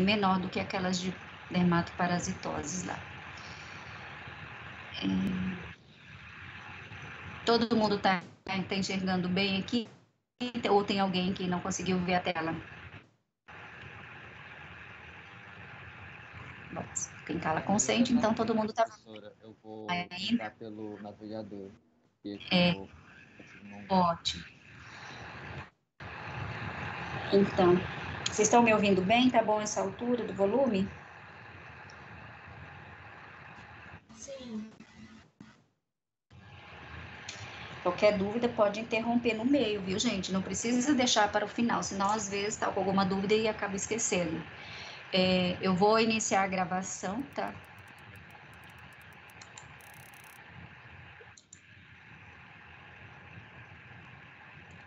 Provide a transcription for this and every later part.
menor do que aquelas de dermatoparasitoses lá. Todo mundo tá enxergando bem aqui? Ou tem alguém que não conseguiu ver a tela? Bom, quem cala consente, então todo mundo está... Professora, eu vou entrar pelo navegador. Ótimo. Então, vocês estão me ouvindo bem? Tá bom essa altura do volume? Sim. Qualquer dúvida pode interromper no meio, viu, gente? Não precisa deixar para o final, senão às vezes está com alguma dúvida e acaba esquecendo. Eu vou iniciar a gravação, tá?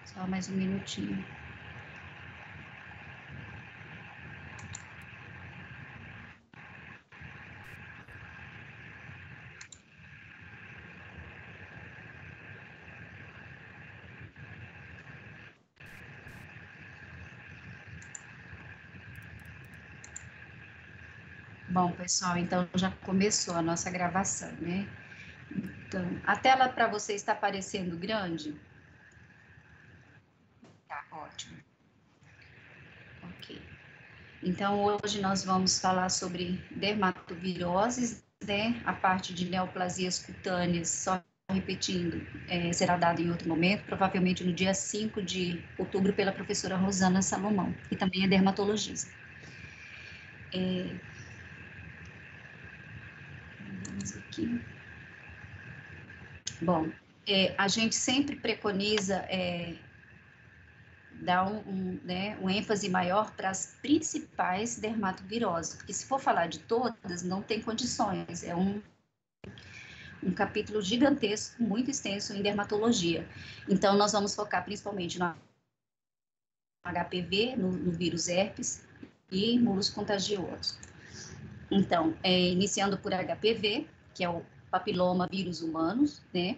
Só mais um minutinho. Bom, pessoal, então já começou a nossa gravação, né? Então, a tela para você está aparecendo grande? Tá, ótimo. Ok. Então, hoje nós vamos falar sobre dermatoviroses, né? A parte de neoplasias cutâneas, só repetindo, será dada em outro momento, provavelmente no dia 5 de outubro, pela professora Rosana Salomão, que também é dermatologista. Vamos aqui. Bom, a gente sempre preconiza dar um ênfase maior para as principais dermatoviroses, porque se for falar de todas, não tem condições, é um capítulo gigantesco, muito extenso em dermatologia. Então, nós vamos focar principalmente no HPV, no vírus herpes e mulos contagiosos. Então, iniciando por HPV, que é o papiloma vírus humanos, né?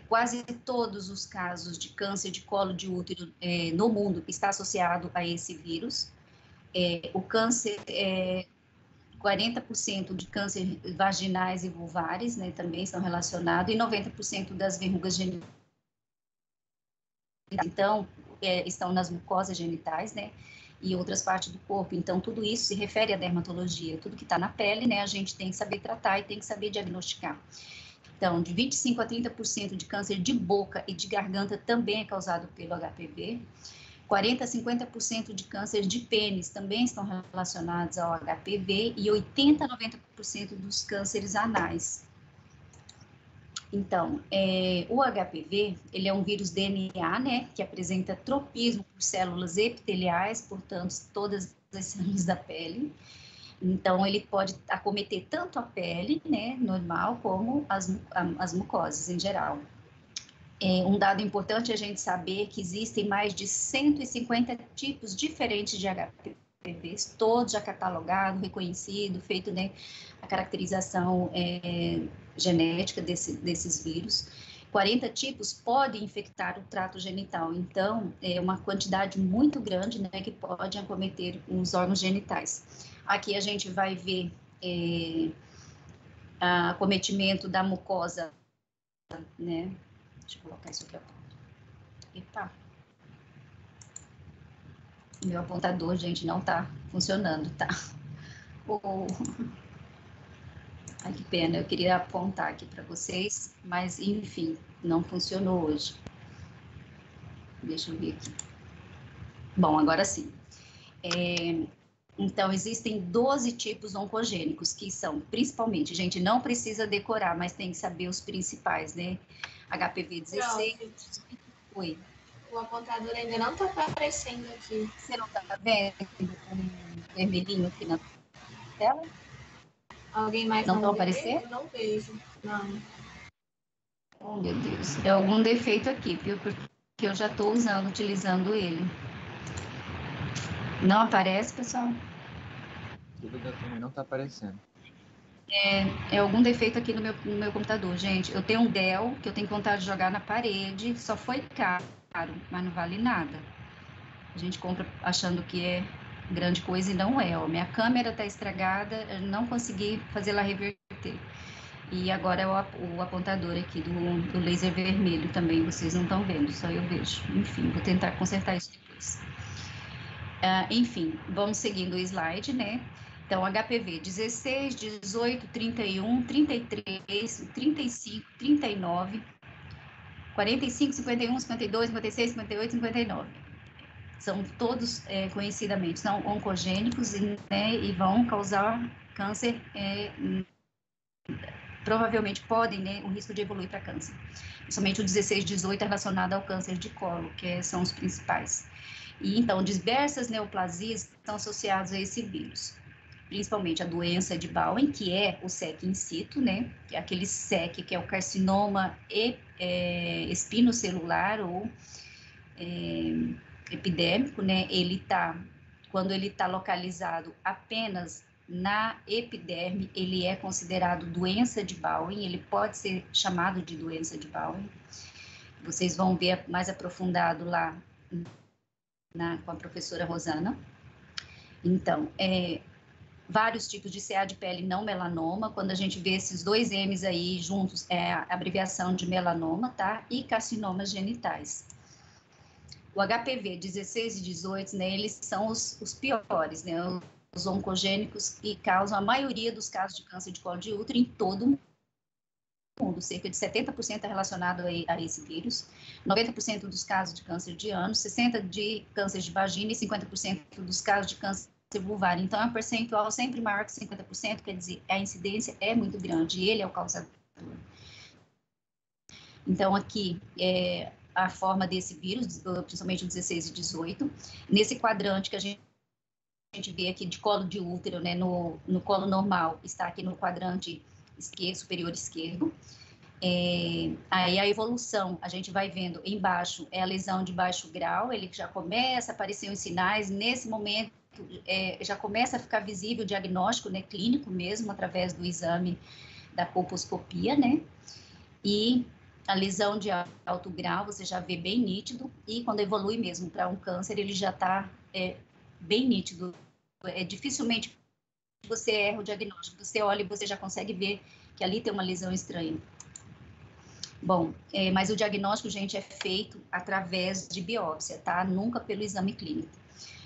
Quase todos os casos de câncer de colo de útero no mundo está associado a esse vírus. O câncer, 40% de câncer vaginais e vulvares, né, também estão relacionados, e 90% das verrugas genitais, então, estão nas mucosas genitais, né, e outras partes do corpo. Então, tudo isso se refere à dermatologia. Tudo que está na pele, né, a gente tem que saber tratar e tem que saber diagnosticar. Então, de 25% a 30% de câncer de boca e de garganta também é causado pelo HPV. 40% a 50% de câncer de pênis também estão relacionados ao HPV e 80% a 90% dos cânceres anais. Então, o HPV, ele é um vírus DNA, né, que apresenta tropismo por células epiteliais, portanto, todas as células da pele. Então, ele pode acometer tanto a pele, né, normal, como as mucosas em geral. Um dado importante é a gente saber que existem mais de 150 tipos diferentes de HPVs, todos já catalogados, reconhecidos, feito, né, a caracterização genética desses vírus. 40 tipos podem infectar o trato genital, então é uma quantidade muito grande, né, que pode acometer os órgãos genitais. Aqui a gente vai ver acometimento da mucosa, né? Deixa eu colocar isso aqui, ó. Epa. Meu apontador, gente, não tá funcionando, tá? Ai, que pena, eu queria apontar aqui para vocês, mas, enfim, não funcionou hoje. Deixa eu ver aqui. Bom, agora sim. Então, existem 12 tipos oncogênicos, que são, principalmente, gente, não precisa decorar, mas tem que saber os principais, né? HPV 16. Oi. O apontador ainda não está aparecendo aqui. Você não está vendo um vermelhinho aqui na tela? Alguém mais não estão aparecendo? Eu não vejo, não. Oh, meu Deus. É algum defeito aqui, viu? Porque eu já estou utilizando ele. Não aparece, pessoal? Tudo também não está aparecendo. É algum defeito aqui no meu computador, gente. Eu tenho um Dell que eu tenho vontade de jogar na parede, só foi caro, mas não vale nada. A gente compra achando que é grande coisa e não é, ó, minha câmera está estragada, eu não consegui fazê-la reverter. E agora é o apontador aqui do laser vermelho também, vocês não estão vendo, só eu vejo. Enfim, vou tentar consertar isso depois. Enfim, vamos seguindo o slide, né? Então, HPV 16, 18, 31, 33, 35, 39, 45, 51, 52, 56, 58, 59. São todos conhecidamente, são oncogênicos né, e vão causar câncer, provavelmente podem, né, o risco de evoluir para câncer. Somente o 16, 18 é relacionado ao câncer de colo, que são os principais. E então, diversas neoplasias estão associadas a esse vírus, principalmente a doença de Bowen, que é o SEC in situ, né, que é aquele SEC, que é o carcinoma espinocelular ou epidérmico, né, quando ele tá localizado apenas na epiderme, ele é considerado doença de Bowen, ele pode ser chamado de doença de Bowen. Vocês vão ver mais aprofundado lá com a professora Rosana. Então, vários tipos de CA de pele não melanoma, quando a gente vê esses dois M's aí juntos, é a abreviação de melanoma, tá? E carcinomas genitais. O HPV 16 e 18, né, eles são os piores, né, os oncogênicos que causam a maioria dos casos de câncer de colo de útero em todo o mundo. Cerca de 70% é relacionado a esse vírus, 90% dos casos de câncer de ânus, 60% de câncer de vagina e 50% dos casos de câncer vulvar. Então, é um percentual sempre maior que 50%, quer dizer, a incidência é muito grande e ele é o causador. Então, aqui, a forma desse vírus, principalmente o 16 e 18, nesse quadrante que a gente vê aqui de colo de útero, né, no colo normal, está aqui no quadrante esquerdo, superior esquerdo. Aí a evolução, a gente vai vendo embaixo, é a lesão de baixo grau, ele já começa a aparecer os sinais, nesse momento já começa a ficar visível o diagnóstico, né, clínico mesmo, através do exame da colposcopia, né, e a lesão de alto grau, você já vê bem nítido, e quando evolui mesmo para um câncer, ele já está bem nítido. Dificilmente você erra o diagnóstico, você olha e você já consegue ver que ali tem uma lesão estranha. Bom, mas o diagnóstico, gente, é feito através de biópsia, tá? Nunca pelo exame clínico.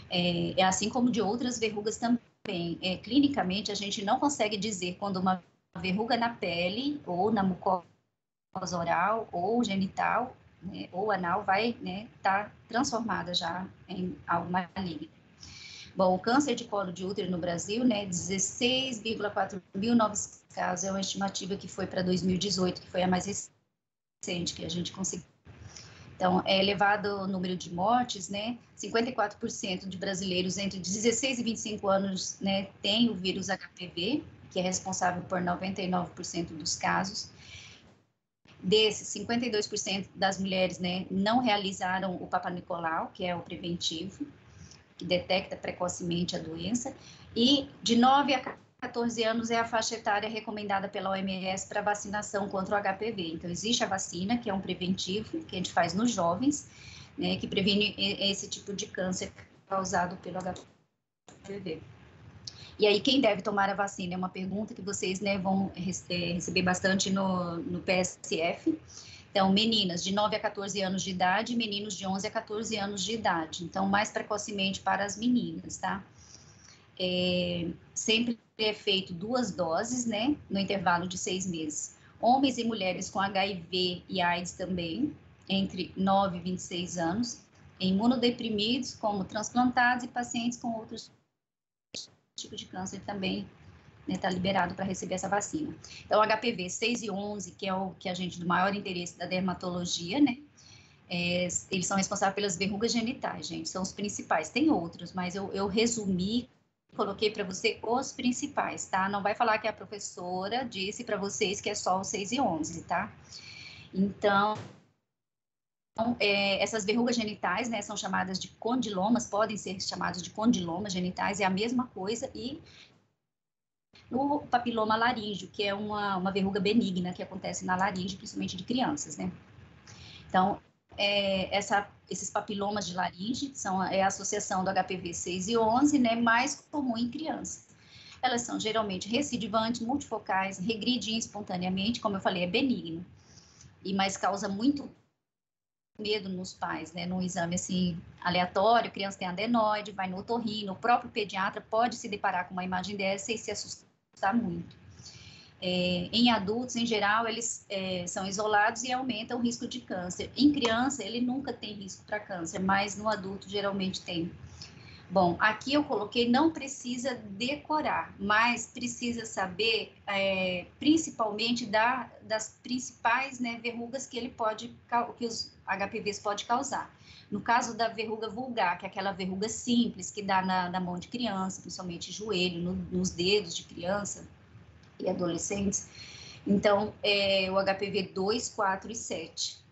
É assim como de outras verrugas também. Clinicamente, a gente não consegue dizer quando uma verruga na pele ou na mucosa oral ou genital, né, ou anal, vai tá transformada já em algo maligno. Bom, o câncer de colo de útero no Brasil, né, 16,4 mil novos casos, é uma estimativa que foi para 2018, que foi a mais recente que a gente conseguiu. Então, é elevado o número de mortes, né, 54% de brasileiros entre 16 e 25 anos, né, tem o vírus HPV, que é responsável por 99% dos casos. Desses, 52% das mulheres, né, não realizaram o Papa Nicolau, que é o preventivo, que detecta precocemente a doença, e de 9 a 14 anos é a faixa etária recomendada pela OMS para vacinação contra o HPV. Então, existe a vacina, que é um preventivo, que a gente faz nos jovens, né, que previne esse tipo de câncer causado pelo HPV. E aí, quem deve tomar a vacina? É uma pergunta que vocês, né, vão receber bastante no PSF. Então, meninas de 9 a 14 anos de idade e meninos de 11 a 14 anos de idade. Então, mais precocemente para as meninas, tá? Sempre é feito 2 doses, né, no intervalo de 6 meses. Homens e mulheres com HIV e AIDS também, entre 9 e 26 anos. Imunodeprimidos, como transplantados e pacientes com outros tipo de câncer também está liberado para receber essa vacina. Então, HPV 6 e 11, que é o que a gente do maior interesse da dermatologia, né? Eles são responsáveis pelas verrugas genitais, gente, são os principais. Tem outros, mas eu resumi, coloquei para você os principais, tá? Não vai falar que a professora disse para vocês que é só os 6 e 11, tá? Então, essas verrugas genitais, né, são chamadas de condilomas, podem ser chamadas de condilomas genitais, é a mesma coisa, e no papiloma laríngeo, que é uma verruga benigna que acontece na laringe, principalmente de crianças, né? Então, esses papilomas de laringe, é a associação do HPV 6 e 11, né, mais comum em criança. Elas são geralmente recidivantes, multifocais, regridem espontaneamente, como eu falei, é benigno, mas causa muito medo nos pais, né, num exame assim aleatório, criança tem adenoide, vai no otorrino, o próprio pediatra pode se deparar com uma imagem dessa e se assustar muito. Em adultos, em geral, eles são isolados e aumentam o risco de câncer. Em criança, ele nunca tem risco para câncer, mas no adulto geralmente tem. Bom, aqui eu coloquei, não precisa decorar, mas precisa saber, principalmente das principais, né, verrugas que os HPVs podem causar. No caso da verruga vulgar, que é aquela verruga simples que dá na mão de criança, principalmente joelho, nos dedos de criança e adolescentes, então, o HPV 2, 4 e 7.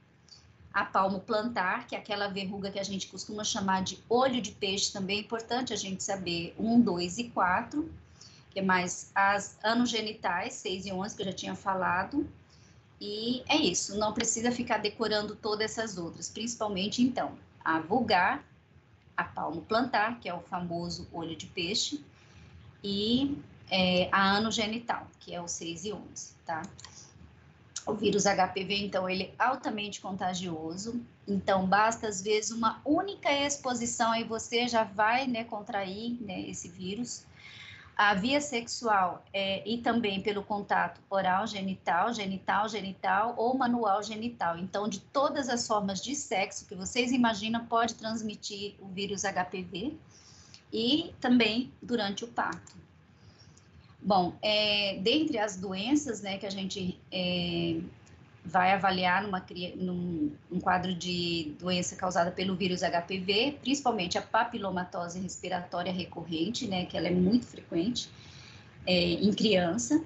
A palmo plantar, que é aquela verruga que a gente costuma chamar de olho de peixe, também é importante a gente saber 1, 2 e 4, que é mais as anogenitais, 6 e 11, que eu já tinha falado, e é isso, não precisa ficar decorando todas essas outras, principalmente, então, a vulgar, a palmo plantar, que é o famoso olho de peixe, e a anogenital, que é o 6 e 11, tá? O vírus HPV, então, ele é altamente contagioso, então basta, às vezes, uma única exposição, aí você já vai, né, contrair, né, esse vírus. A via sexual e também pelo contato oral genital, genital ou manual genital. Então, de todas as formas de sexo que vocês imaginam, pode transmitir o vírus HPV e também durante o parto. Bom, dentre as doenças, né, que a gente vai avaliar num quadro de doença causada pelo vírus HPV, principalmente a papilomatose respiratória recorrente, né, que ela é muito frequente em criança.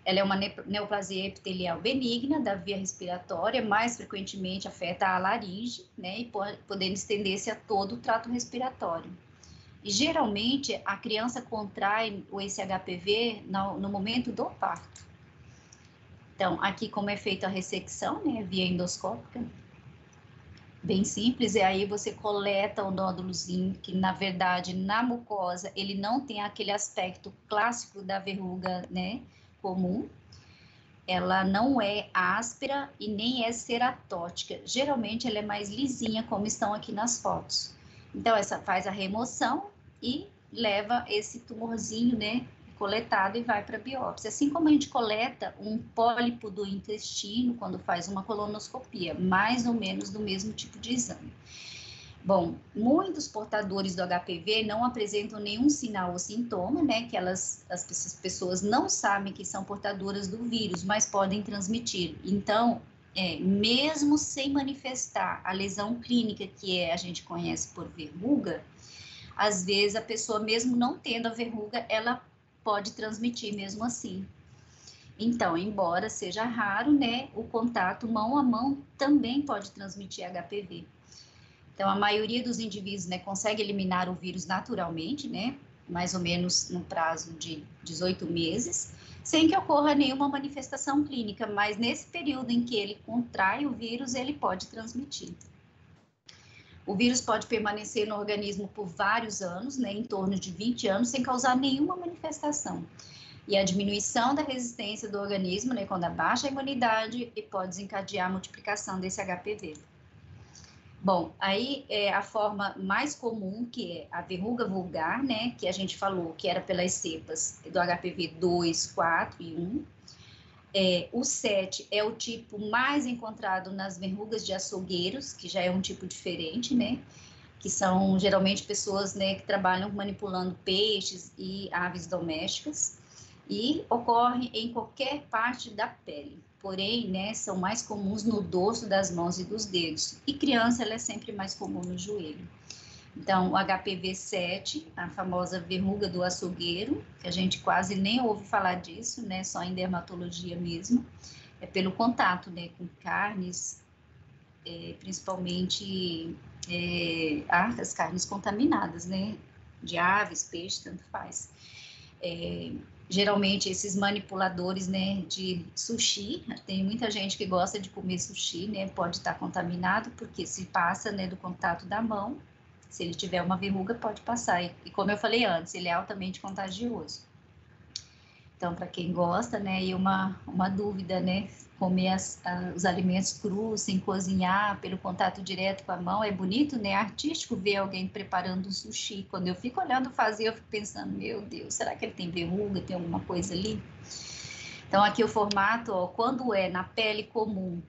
Ela é uma neoplasia epitelial benigna da via respiratória, mais frequentemente afeta a laringe, né, e podendo estender-se a todo o trato respiratório. E, geralmente, a criança contrai esse HPV no momento do parto. Então, aqui como é feita a ressecção, né, via endoscópica, bem simples, e aí você coleta o nódulozinho, que na verdade, na mucosa, ele não tem aquele aspecto clássico da verruga, né, comum. Ela não é áspera e nem é ceratótica. Geralmente, ela é mais lisinha, como estão aqui nas fotos. Então, essa faz a remoção e leva esse tumorzinho, né, coletado e vai para a biópsia. Assim como a gente coleta um pólipo do intestino quando faz uma colonoscopia, mais ou menos do mesmo tipo de exame. Bom, muitos portadores do HPV não apresentam nenhum sinal ou sintoma, né, que as pessoas não sabem que são portadoras do vírus, mas podem transmitir. Então, mesmo sem manifestar a lesão clínica que a gente conhece por verruga, às vezes a pessoa, mesmo não tendo a verruga, ela pode transmitir mesmo assim. Então, embora seja raro, né, o contato mão a mão também pode transmitir HPV. Então, a maioria dos indivíduos, né, consegue eliminar o vírus naturalmente, né, mais ou menos no prazo de 18 meses, sem que ocorra nenhuma manifestação clínica, mas nesse período em que ele contrai o vírus, ele pode transmitir. O vírus pode permanecer no organismo por vários anos, né, em torno de 20 anos, sem causar nenhuma manifestação. E a diminuição da resistência do organismo, né, quando abaixa a imunidade, e pode desencadear a multiplicação desse HPV. Bom, aí a forma mais comum, que é a verruga vulgar, né, que a gente falou que era pelas cepas do HPV 2, 4 e 1. O 7 é o tipo mais encontrado nas verrugas de açougueiros, que já é um tipo diferente, né, que são geralmente pessoas, né, que trabalham manipulando peixes e aves domésticas, e ocorre em qualquer parte da pele. Porém, né, são mais comuns no dorso das mãos e dos dedos. E criança, ela é sempre mais comum no joelho. Então, o HPV 7, a famosa verruga do açougueiro, que a gente quase nem ouve falar disso, né, só em dermatologia mesmo, é pelo contato, né, com carnes, principalmente as carnes contaminadas, né, de aves, peixe, tanto faz. Geralmente esses manipuladores, né, de sushi, tem muita gente que gosta de comer sushi, né, pode estar contaminado, porque se passa, né, do contato da mão, se ele tiver uma verruga, pode passar, e como eu falei antes, ele é altamente contagioso. Então, para quem gosta, né, e uma dúvida, né, comer os alimentos crus, sem cozinhar, pelo contato direto com a mão, é bonito, né, artístico ver alguém preparando um sushi. Quando eu fico olhando fazer, eu fico pensando, meu Deus, será que ele tem verruga, tem alguma coisa ali? Então, aqui o formato, ó, quando é na pele comum,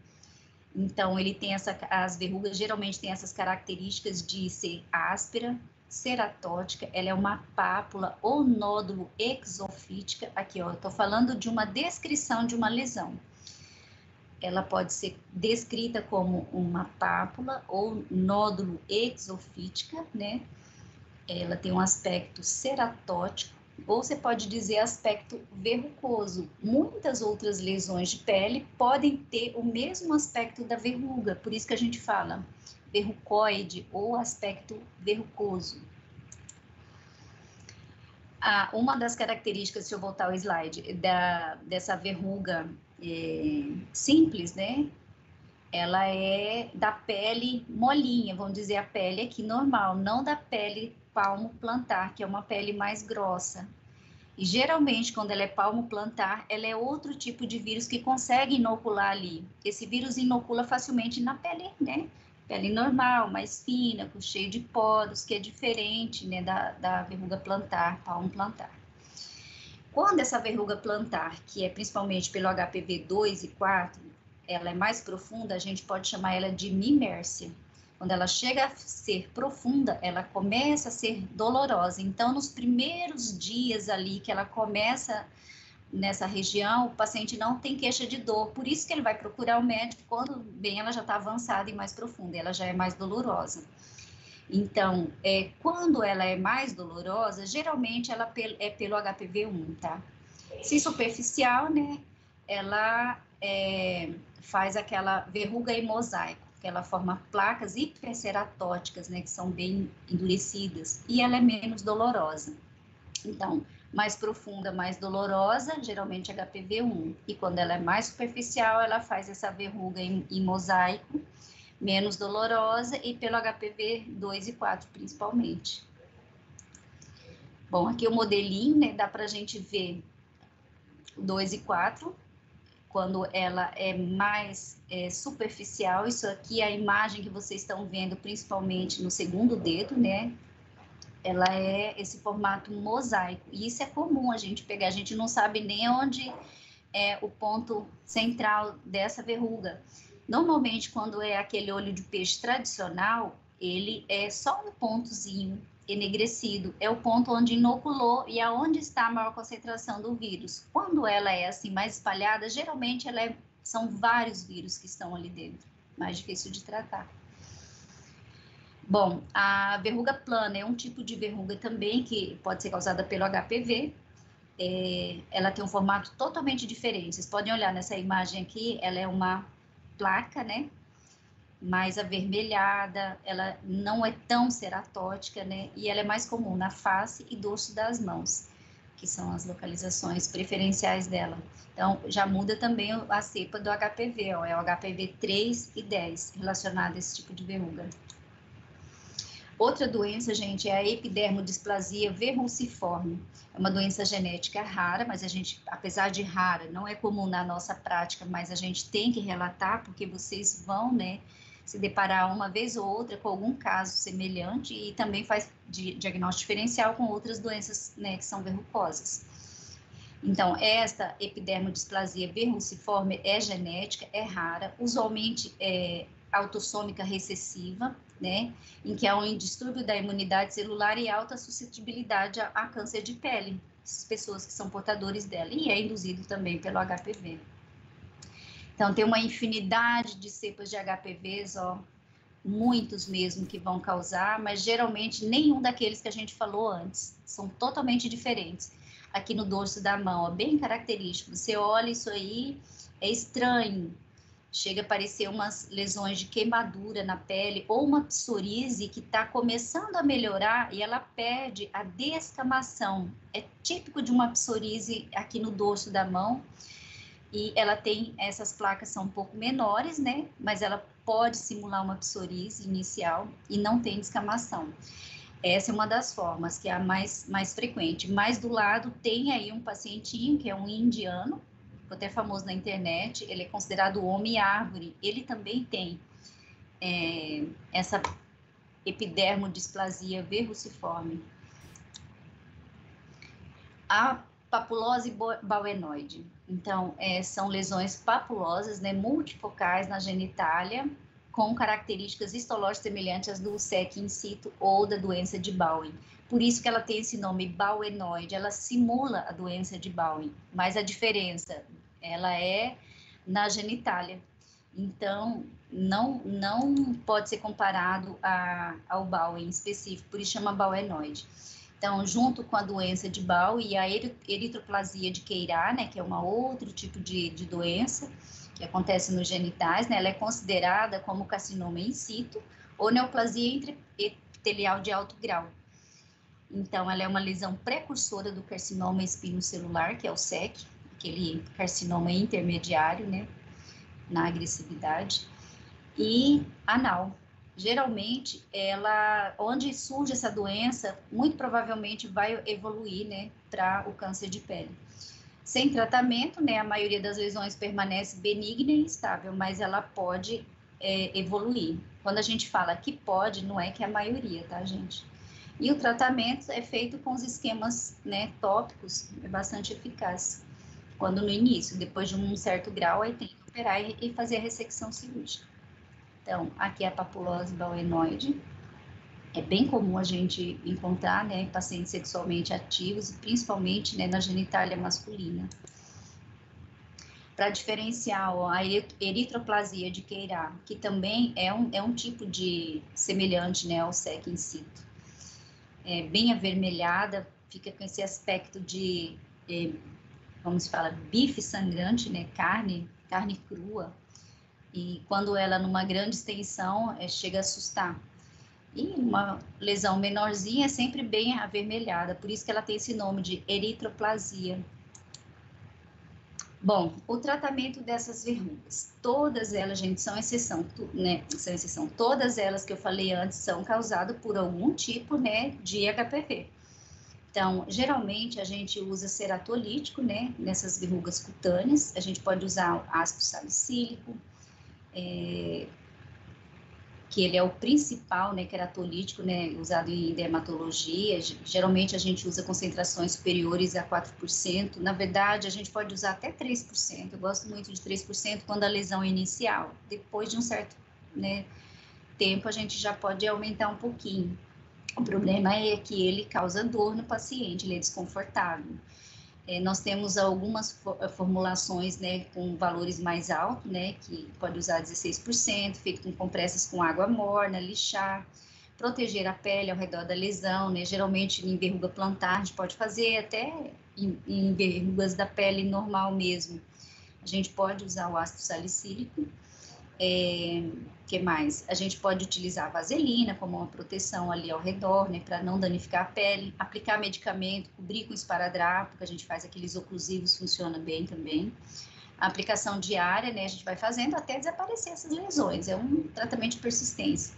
então ele tem as verrugas geralmente tem essas características de ser áspera, ceratótica, ela é uma pápula ou nódulo exofítica. Aqui, ó, eu tô falando de uma descrição de uma lesão. Ela pode ser descrita como uma pápula ou nódulo exofítica, né? Ela tem um aspecto ceratótico, ou você pode dizer aspecto verrucoso. Muitas outras lesões de pele podem ter o mesmo aspecto da verruga, por isso que a gente fala verrucoide ou aspecto verrucoso. Uma das características, se eu voltar ao slide, dessa verruga simples, né? Ela é da pele molinha, vamos dizer, a pele aqui normal, não da pele palmo plantar, que é uma pele mais grossa. E geralmente, quando ela é palmo plantar, ela é outro tipo de vírus que consegue inocular ali. Esse vírus inocula facilmente na pele, né? Pele normal, mais fina, com cheio de poros, que é diferente, né, da verruga plantar, palmo plantar. Quando essa verruga plantar, que é principalmente pelo HPV 2 e 4, ela é mais profunda, a gente pode chamar ela de mimércia. Quando ela chega a ser profunda, ela começa a ser dolorosa. Então, nos primeiros dias ali que ela começa nessa região, o paciente não tem queixa de dor, por isso que ele vai procurar o médico quando bem ela já está avançada e mais profunda, ela já é mais dolorosa. Então, quando ela é mais dolorosa, geralmente ela é pelo HPV1, tá? Se superficial, né, ela faz aquela verruga em mosaico, que ela forma placas hiperceratóticas, né, que são bem endurecidas, e ela é menos dolorosa. Então, mais profunda, mais dolorosa, geralmente HPV1. E quando ela é mais superficial, ela faz essa verruga em mosaico, menos dolorosa, e pelo HPV 2 e 4, principalmente. Bom, aqui o modelinho, né, dá pra gente ver 2 e 4, quando ela é mais superficial. Isso aqui é a imagem que vocês estão vendo, principalmente no segundo dedo, né? Ela é esse formato mosaico, e isso é comum a gente pegar, a gente não sabe nem onde é o ponto central dessa verruga. Normalmente, quando é aquele olho de peixe tradicional, ele é só um pontozinho enegrecido, é o ponto onde inoculou e aonde está a maior concentração do vírus. Quando ela é assim mais espalhada, geralmente são vários vírus que estão ali dentro, mais difícil de tratar. Bom, a verruga plana é um tipo de verruga também que pode ser causada pelo HPV. Ela tem um formato totalmente diferente. Vocês podem olhar nessa imagem aqui, ela é uma placa, né? Mais avermelhada, ela não é tão ceratótica, né? E ela é mais comum na face e dorso das mãos, que são as localizações preferenciais dela. Então, já muda também a cepa do HPV, ó, é o HPV 3 e 10, relacionado a esse tipo de verruga. Outra doença, gente, é a epidermodisplasia verruciforme. É uma doença genética rara, mas a gente, apesar de rara, não é comum na nossa prática, mas a gente tem que relatar, porque vocês vão, né, se deparar uma vez ou outra com algum caso semelhante, e também faz diagnóstico diferencial com outras doenças, né, que são verrucosas. Então, esta epidermodisplasia verruciforme é genética, é rara, usualmente é autossômica recessiva, né, em que há um distúrbio da imunidade celular e alta suscetibilidade a câncer de pele, essas pessoas que são portadores dela, e é induzido também pelo HPV. Então, tem uma infinidade de cepas de HPVs, ó, muitos mesmo que vão causar, mas geralmente nenhum daqueles que a gente falou antes, são totalmente diferentes. Aqui no dorso da mão, ó, bem característico, você olha isso aí, é estranho, chega a aparecer umas lesões de queimadura na pele ou uma psoríase que está começando a melhorar e ela perde a descamação. É típico de uma psoríase aqui no dorso da mão e ela tem, essas placas são um pouco menores, né? Mas ela pode simular uma psoríase inicial e não tem descamação. Essa é uma das formas, que é a mais frequente. Mas do lado tem aí um pacientinho, que é um indiano, até famoso na internet, ele é considerado o homem árvore, ele também tem essa epidermodisplasia verruciforme. A papulose bauenoide, então, são lesões papulosas, né, multifocais na genitália, com características histológicas semelhantes às do SEC in situ ou da doença de Bowen. Por isso que ela tem esse nome bauenoide, ela simula a doença de Bowen, mas a diferença, ela é na genitália. Então, não pode ser comparado ao Bowen específico, por isso chama bauenoide. Então, junto com a doença de Bowen e a eritroplasia de Queirá, né, que é um outro tipo de doença, que acontece nos genitais, né, ela é considerada como carcinoma in situ ou neoplasia epitelial de alto grau. Então, ela é uma lesão precursora do carcinoma espinocelular, que é o SEC, aquele carcinoma intermediário, né, na agressividade, e anal. Geralmente, onde surge essa doença, muito provavelmente vai evoluir, né, para o câncer de pele. Sem tratamento, né, a maioria das lesões permanece benigna e estável, mas ela pode evoluir. Quando a gente fala que pode, não é que é a maioria, tá, gente? E o tratamento é feito com os esquemas, né, tópicos, é bastante eficaz. Quando no início, depois de um certo grau, aí tem que operar e fazer a ressecção cirúrgica. Então, aqui é a papulose bauenoide. É bem comum a gente encontrar, né, pacientes sexualmente ativos, principalmente, né, na genitália masculina. Para diferenciar a eritroplasia de Queirá, que também é um tipo de semelhante, né, ao SEC in situ. É bem avermelhada, fica com esse aspecto de, como se fala, bife sangrante, né, carne crua. E quando ela, numa grande extensão, chega a assustar. E uma lesão menorzinha é sempre bem avermelhada, por isso que ela tem esse nome de eritroplasia. Bom, o tratamento dessas verrugas, todas elas, gente, são exceção, né? São exceção. Todas elas que eu falei antes são causadas por algum tipo, né, de HPV. Então, geralmente a gente usa ceratolítico, né, nessas verrugas cutâneas. A gente pode usar ácido salicílico, que ele é o principal, né, queratolítico, né, usado em dermatologia. Geralmente a gente usa concentrações superiores a 4%. Na verdade, a gente pode usar até 3%. Eu gosto muito de 3% quando a lesão é inicial. Depois de um certo, né, tempo, a gente já pode aumentar um pouquinho. O problema é que ele causa dor no paciente, ele é desconfortável. Nós temos algumas formulações, né, com valores mais altos, né, que pode usar 16%, feito com compressas com água morna, lixar, proteger a pele ao redor da lesão, né, geralmente em verruga plantar, a gente pode fazer até em verrugas da pele normal mesmo. A gente pode usar o ácido salicílico. Que mais? A gente pode utilizar a vaselina como uma proteção ali ao redor, né, para não danificar a pele, aplicar medicamento, cobrir com esparadrapo, que a gente faz aqueles oclusivos, funciona bem também. A aplicação diária, né, a gente vai fazendo até desaparecer essas lesões, é um tratamento de persistência.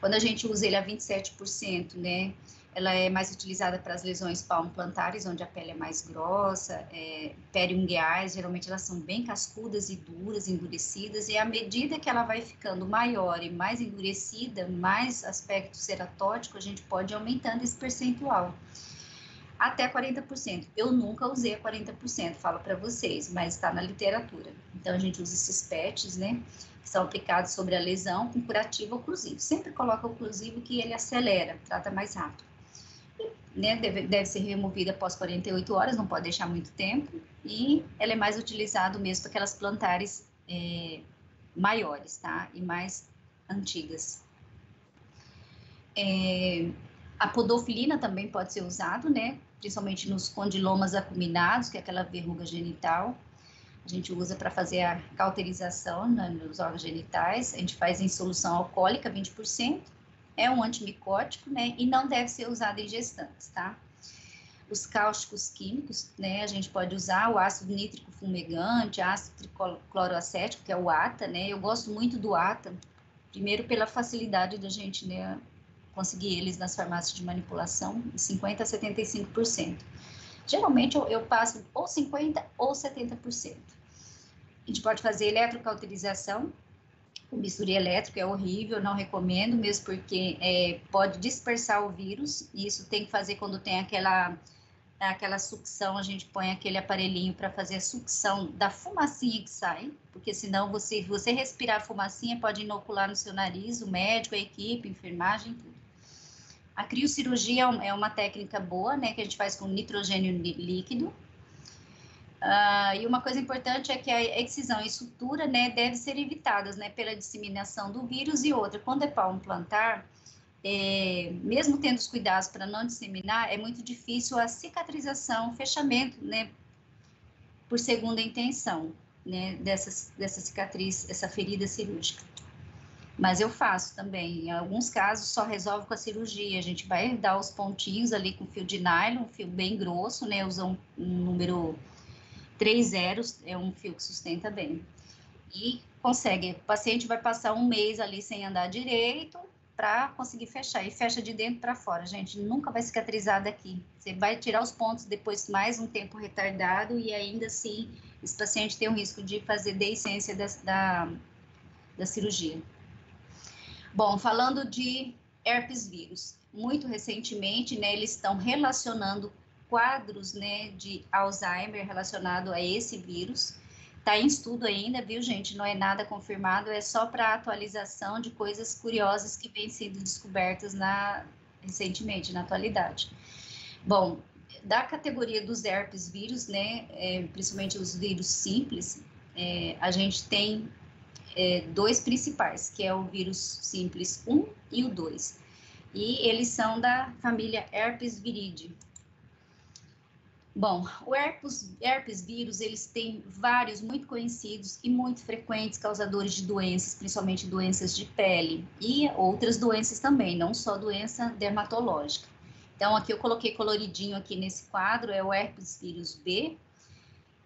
Quando a gente usa ele a 27%, né, ela é mais utilizada para as lesões palmo-plantares, onde a pele é mais grossa, periungueais, geralmente elas são bem cascudas e duras, endurecidas, e à medida que ela vai ficando maior e mais endurecida, mais aspecto ceratótico, a gente pode ir aumentando esse percentual. Até 40%. Eu nunca usei a 40%, falo para vocês, mas está na literatura. Então, a gente usa esses patches, né, que são aplicados sobre a lesão com curativo oclusivo. Sempre coloca oclusivo que ele acelera, trata mais rápido. Né, deve ser removida após 48 horas, não pode deixar muito tempo, e ela é mais utilizada mesmo para aquelas plantares maiores, tá, e mais antigas. A podofilina também pode ser usado, né, principalmente nos condilomas acuminados, que é aquela verruga genital. A gente usa para fazer a cauterização, né, nos órgãos genitais. A gente faz em solução alcoólica, 20%. É um antimicótico, né? E não deve ser usado em gestantes, tá? Os cáusticos químicos, né? A gente pode usar o ácido nítrico fumegante, ácido tricloroacético, que é o ATA, né? Eu gosto muito do ATA, primeiro pela facilidade da gente, né, conseguir eles nas farmácias de manipulação, 50% a 75%. Geralmente eu passo ou 50% ou 70%. A gente pode fazer eletrocauterização, o bisturi elétrico é horrível, não recomendo, mesmo porque pode dispersar o vírus, e isso tem que fazer quando tem aquela sucção, a gente põe aquele aparelhinho para fazer a sucção da fumacinha que sai, porque senão se você respirar a fumacinha, pode inocular no seu nariz, o médico, a equipe, a enfermagem, tudo. A criocirurgia é uma técnica boa, né, que a gente faz com nitrogênio líquido. E uma coisa importante é que a excisão e sutura, né, devem ser evitadas, né, pela disseminação do vírus. E outra, quando é palmo plantar, mesmo tendo os cuidados para não disseminar, é muito difícil a cicatrização, fechamento, né, por segunda intenção, né, dessa cicatriz, essa ferida cirúrgica. Mas eu faço também, em alguns casos só resolve com a cirurgia, a gente vai dar os pontinhos ali com fio de nylon, um fio bem grosso, né, usa um número 3 zeros, é um fio que sustenta bem. E consegue, o paciente vai passar um mês ali sem andar direito para conseguir fechar, e fecha de dentro para fora, gente, nunca vai cicatrizar daqui. Você vai tirar os pontos depois mais um tempo retardado e ainda assim esse paciente tem o risco de fazer deiscência da cirurgia. Bom, falando de herpes vírus, muito recentemente, né, eles estão relacionando quadros, né, de Alzheimer relacionado a esse vírus. Está em estudo ainda, viu, gente? Não é nada confirmado, é só para atualização de coisas curiosas que vêm sendo descobertas recentemente, na atualidade. Bom, da categoria dos herpes vírus, né, principalmente os vírus simples, a gente tem dois principais, que é o vírus simples 1 e o 2. E eles são da família Herpes viridae. Bom, o herpes vírus, eles têm vários muito conhecidos e muito frequentes causadores de doenças, principalmente doenças de pele e outras doenças também, não só doença dermatológica. Então, aqui eu coloquei coloridinho aqui nesse quadro, é o herpes vírus B.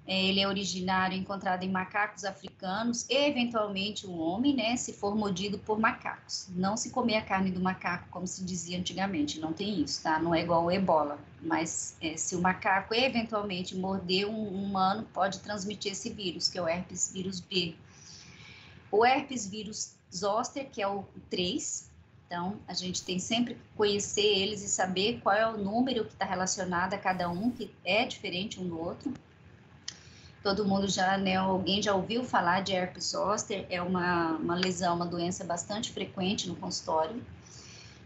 Ele é originário, encontrado em macacos africanos e, eventualmente, o homem, né, se for mordido por macacos. Não se comer a carne do macaco, como se dizia antigamente, não tem isso, tá? Não é igual ao ebola, mas se o macaco eventualmente morder um humano, pode transmitir esse vírus, que é o herpes vírus B. O herpes vírus zoster, que é o 3, então, a gente tem sempre que conhecer eles e saber qual é o número que está relacionado a cada um, que é diferente um do outro. Todo mundo já, né, alguém já ouviu falar de herpes zoster, é uma lesão, uma doença bastante frequente no consultório,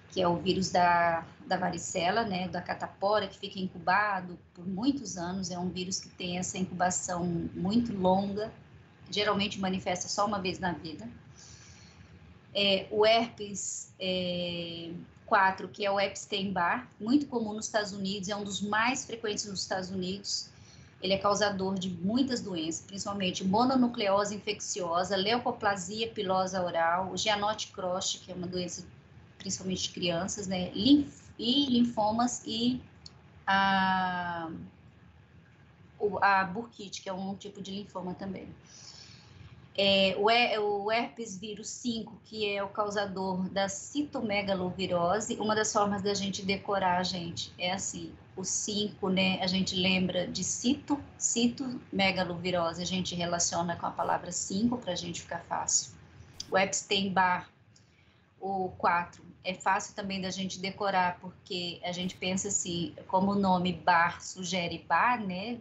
que é o vírus da varicela, né, da catapora, que fica incubado por muitos anos, é um vírus que tem essa incubação muito longa, geralmente manifesta só uma vez na vida. O herpes 4, que é o Epstein-Barr, muito comum nos Estados Unidos, é um dos mais frequentes nos Estados Unidos. Ele é causador de muitas doenças, principalmente mononucleose infecciosa, leucoplasia pilosa oral, o Gianotti-Croce, que é uma doença principalmente de crianças, né, e linfomas e a burquite, que é um tipo de linfoma também. O herpes vírus 5, que é o causador da citomegalovirose, uma das formas da gente decorar, gente, é assim, o 5, né, a gente lembra de citomegalovirose, a gente relaciona com a palavra 5 para a gente ficar fácil. O Epstein-Barr, o 4, é fácil também da gente decorar, porque a gente pensa assim, como o nome bar sugere bar, né,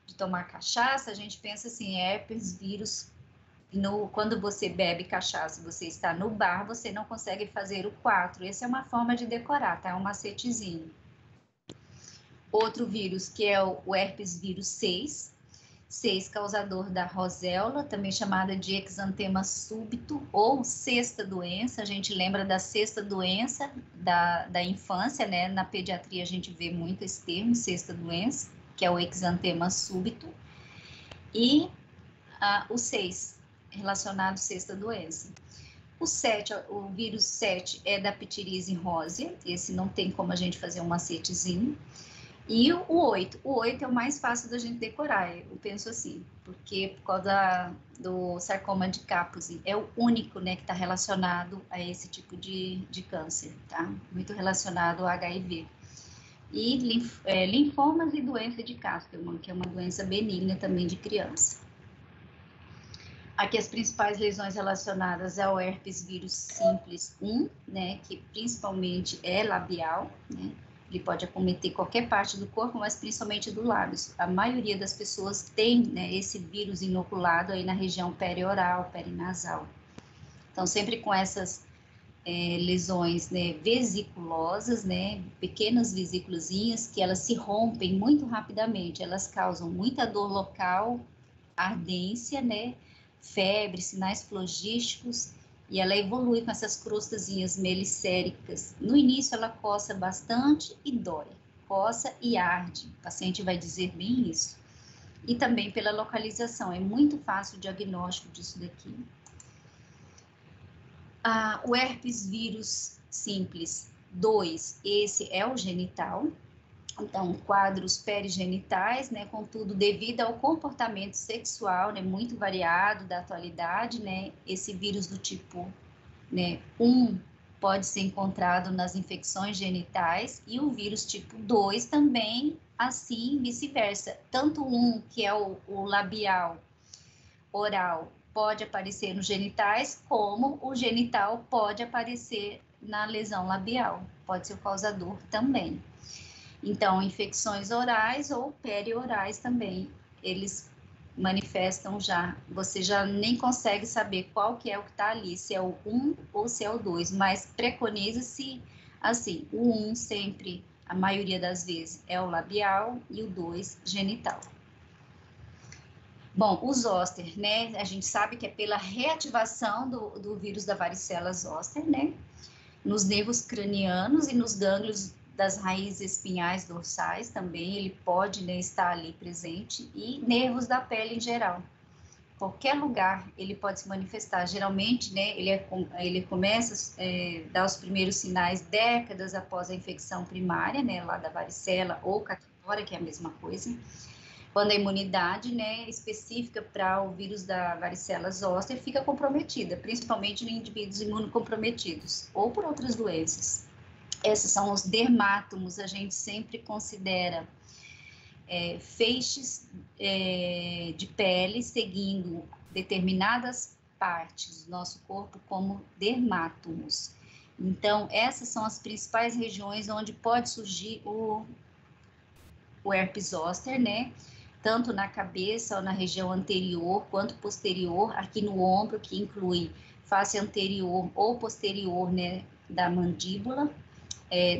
de tomar cachaça, a gente pensa assim, herpes vírus. Quando você bebe cachaça, você está no bar, você não consegue fazer o 4. Essa é uma forma de decorar, tá? É um macetezinho. Outro vírus, que é o herpes vírus 6, causador da roséola, também chamada de exantema súbito ou sexta doença. A gente lembra da sexta doença da infância, né? Na pediatria a gente vê muito esse termo, sexta doença, que é o exantema súbito. E o 6, relacionado à sexta doença. O 7, o vírus 7 é da pitirise rósea, esse não tem como a gente fazer um macetezinho. E o 8 é o mais fácil da gente decorar, eu penso assim, porque por causa do sarcoma de Kaposi, é o único, né, que está relacionado a esse tipo de câncer, tá? Muito relacionado ao HIV. E linfomas e doença de Castleman, que é uma doença benigna também de criança. Aqui as principais lesões relacionadas ao herpes vírus simples 1, né, que principalmente é labial, né? Ele pode acometer qualquer parte do corpo, mas principalmente do lábios. A maioria das pessoas tem, né, esse vírus inoculado aí na região perioral, perinasal. Então, sempre com essas lesões, né, vesiculosas, né, pequenas vesículazinhas, que elas se rompem muito rapidamente, elas causam muita dor local, ardência, né, febre, sinais flogísticos, e ela evolui com essas crostazinhas melicéricas. No início ela coça bastante e dói, coça e arde, o paciente vai dizer bem isso. E também pela localização, é muito fácil o diagnóstico disso daqui. O herpes vírus simples 2, esse é o genital. Então, quadros perigenitais, né, contudo, devido ao comportamento sexual, né, muito variado da atualidade, né, esse vírus do tipo, né, 1 pode ser encontrado nas infecções genitais e o vírus tipo 2 também, assim, vice-versa. Tanto 1, que é o labial, oral, pode aparecer nos genitais, como o genital pode aparecer na lesão labial, pode ser o causador também. Então, infecções orais ou periorais também, eles manifestam já, você já nem consegue saber qual que é o que está ali, se é o 1 ou se é o 2, mas preconiza-se, assim, o 1 sempre, a maioria das vezes, é o labial e o 2, genital. Bom, o zoster, né, a gente sabe que é pela reativação do vírus da varicela zoster, né, nos nervos cranianos e nos gânglios das raízes espinhais dorsais também, ele pode, né, estar ali presente, e nervos da pele em geral. Qualquer lugar ele pode se manifestar. Geralmente, né, ele começa a dar os primeiros sinais décadas após a infecção primária, né, lá da varicela ou catarrhora, que é a mesma coisa. Quando a imunidade, né, específica para o vírus da varicela zoster fica comprometida, principalmente em indivíduos imunocomprometidos ou por outras doenças. Esses são os dermátomos, a gente sempre considera feixes de pele seguindo determinadas partes do nosso corpo como dermátomos. Então, essas são as principais regiões onde pode surgir o herpes zoster, né? Tanto na cabeça ou na região anterior quanto posterior, aqui no ombro, que inclui face anterior ou posterior, né, da mandíbula,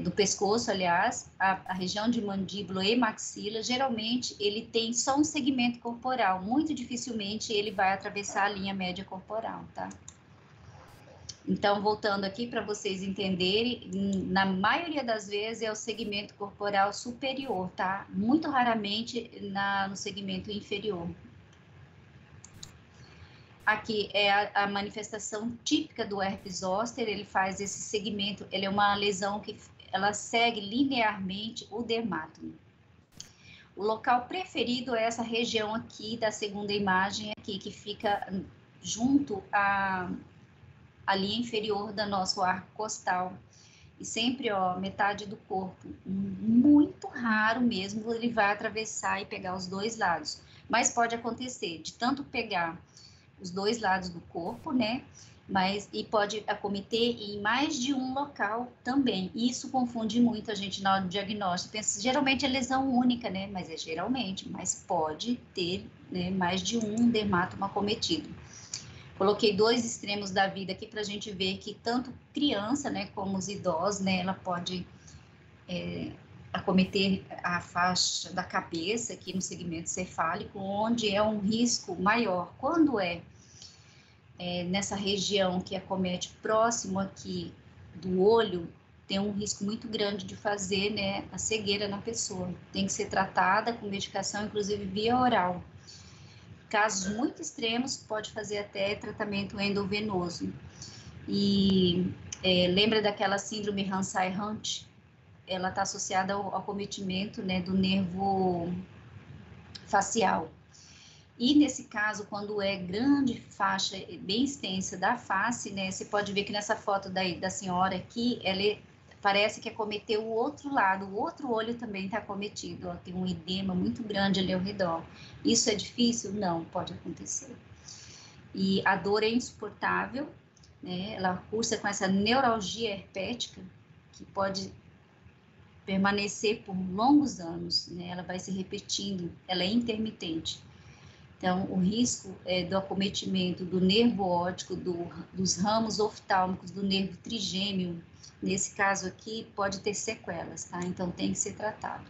do pescoço, aliás, a região de mandíbula e maxila, geralmente ele tem só um segmento corporal, muito dificilmente ele vai atravessar a linha média corporal, tá? Então, voltando aqui para vocês entenderem, na maioria das vezes é o segmento corporal superior, tá? Muito raramente no segmento inferior. Aqui é a manifestação típica do herpes zoster, ele faz esse segmento, ele é uma lesão que ela segue linearmente o dermátomo. O local preferido é essa região aqui da segunda imagem aqui, que fica junto à linha inferior do nosso arco costal. E sempre, ó, metade do corpo. Muito raro mesmo ele vai atravessar e pegar os dois lados. Mas pode acontecer de tanto pegar os dois lados do corpo, né? E pode acometer em mais de um local também. Isso confunde muito a gente na hora do diagnóstico. Pensa, geralmente é lesão única, né? Mas é geralmente, mas pode ter, né, mais de um dermátomo acometido. Coloquei dois extremos da vida aqui para a gente ver que tanto criança, né, como os idosos, né, ela pode acometer a faixa da cabeça aqui no segmento cefálico, onde é um risco maior. Quando nessa região que acomete próximo aqui do olho, tem um risco muito grande de fazer, né, a cegueira na pessoa. Tem que ser tratada com medicação, inclusive via oral. casos muito extremos, pode fazer até tratamento endovenoso. E lembra daquela síndrome Hansen-Hunt? Ela está associada ao acometimento, né, do nervo facial. E nesse caso, quando é grande faixa, bem extensa da face, né, você pode ver que nessa foto da senhora aqui, ela parece que acometeu o outro lado, o outro olho também está acometido, ó, tem um edema muito grande ali ao redor. Isso é difícil? Não, pode acontecer. E a dor é insuportável, né, ela cursa com essa neuralgia herpética, que pode permanecer por longos anos, né, ela vai se repetindo, ela é intermitente. Então, o risco do acometimento do nervo óptico, dos ramos oftálmicos, do nervo trigêmeo, nesse caso aqui, pode ter sequelas, tá? Então, tem que ser tratado.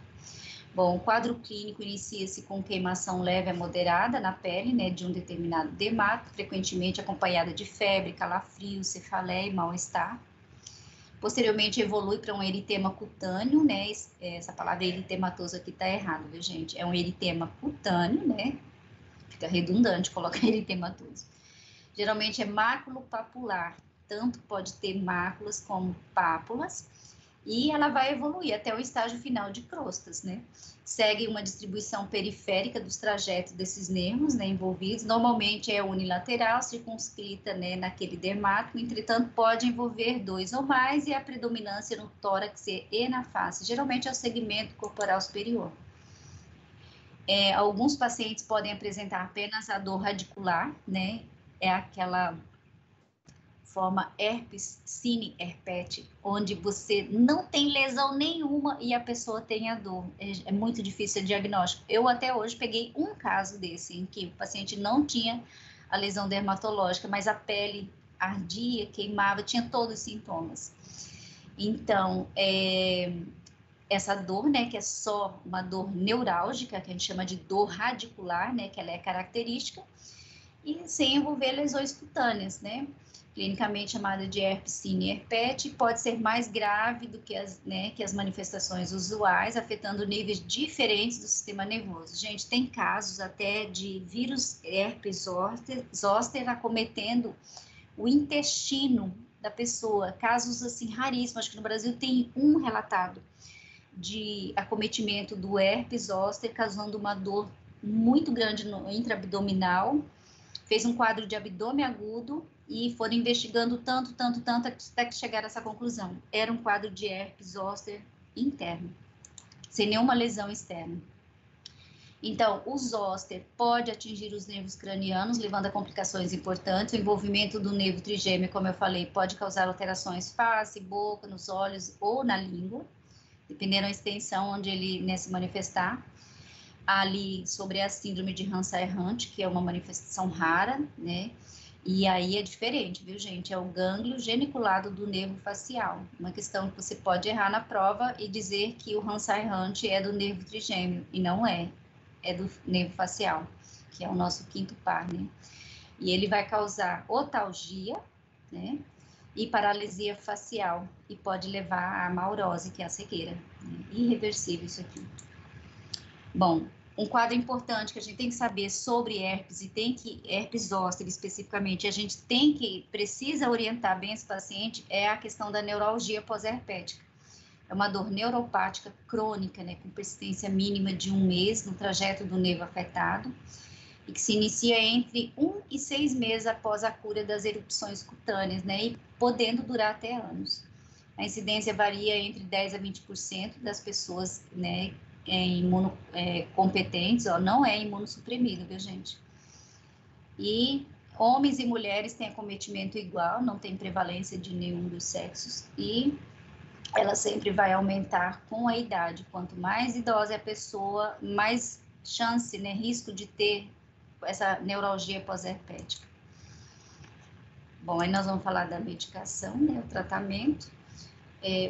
Bom, o quadro clínico inicia-se com queimação leve a moderada na pele, né, de um determinado dermato, frequentemente acompanhada de febre, calafrio, cefaleia e mal-estar. Posteriormente, evolui para um eritema cutâneo, né? Essa palavra eritematoso aqui tá errado, viu, gente? É um eritema cutâneo, né? Fica redundante colocar eritematoso. Geralmente é máculo-papular, tanto pode ter máculas como pápulas, e ela vai evoluir até o estágio final de crostas, né? Segue uma distribuição periférica dos trajetos desses nervos, né, envolvidos, normalmente é unilateral, circunscrita, né, naquele dermato, entretanto pode envolver 2 ou mais, e a predominância no tórax e na face, geralmente é o segmento corporal superior. Alguns pacientes podem apresentar apenas a dor radicular, né? É aquela forma herpes cine-herpete, onde você não tem lesão nenhuma e a pessoa tem a dor. É muito difícil o diagnóstico. Eu até hoje peguei um caso desse, em que o paciente não tinha a lesão dermatológica, mas a pele ardia, queimava, tinha todos os sintomas. Então, essa dor, né, que é só uma dor neurálgica, que a gente chama de dor radicular, né, que ela é característica, e sem envolver lesões cutâneas, né, clinicamente chamada de herpes cine-herpete, pode ser mais grave do que as manifestações usuais, afetando níveis diferentes do sistema nervoso. Gente, tem casos até de vírus herpes zoster acometendo o intestino da pessoa, casos assim raríssimos, acho que no Brasil tem um relatado de acometimento do herpes zoster, causando uma dor muito grande no intraabdominal, fez um quadro de abdômen agudo e foram investigando tanto, até que chegaram a essa conclusão. Era um quadro de herpes zoster interno, sem nenhuma lesão externa. Então, o zoster pode atingir os nervos cranianos, levando a complicações importantes. O envolvimento do nervo trigêmeo, como eu falei, pode causar alterações face, boca, nos olhos ou na língua, dependendo da extensão onde ele se manifestar. Ali, sobre a síndrome de Hansen-Hunt, que é uma manifestação rara, né? E aí é diferente, viu, gente? É o gânglio geniculado do nervo facial. Uma questão que você pode errar na prova e dizer que o Hansen-Hunt é do nervo trigêmeo, e não é. É do nervo facial, que é o nosso quinto par, né? E ele vai causar otalgia, né? E paralisia facial, e pode levar à maurose, que é a cegueira, né? Irreversível isso aqui. Bom, um quadro importante que a gente tem que saber sobre herpes, herpes zoster especificamente, a gente precisa orientar bem esse paciente, é a questão da neuralgia pós-herpética. É uma dor neuropática crônica, né, com persistência mínima de 1 mês no trajeto do nervo afetado, e que se inicia entre 1 e 6 meses após a cura das erupções cutâneas, né, e podendo durar até anos. A incidência varia entre 10% a 20% das pessoas, né, competentes, não é imunossuprimido, viu, gente? E homens e mulheres têm acometimento igual, não tem prevalência de nenhum dos sexos, e ela sempre vai aumentar com a idade. Quanto mais idosa é a pessoa, mais chance, né, risco de ter essa neuralgia pós-herpética. Bom, aí nós vamos falar da medicação, né, o tratamento.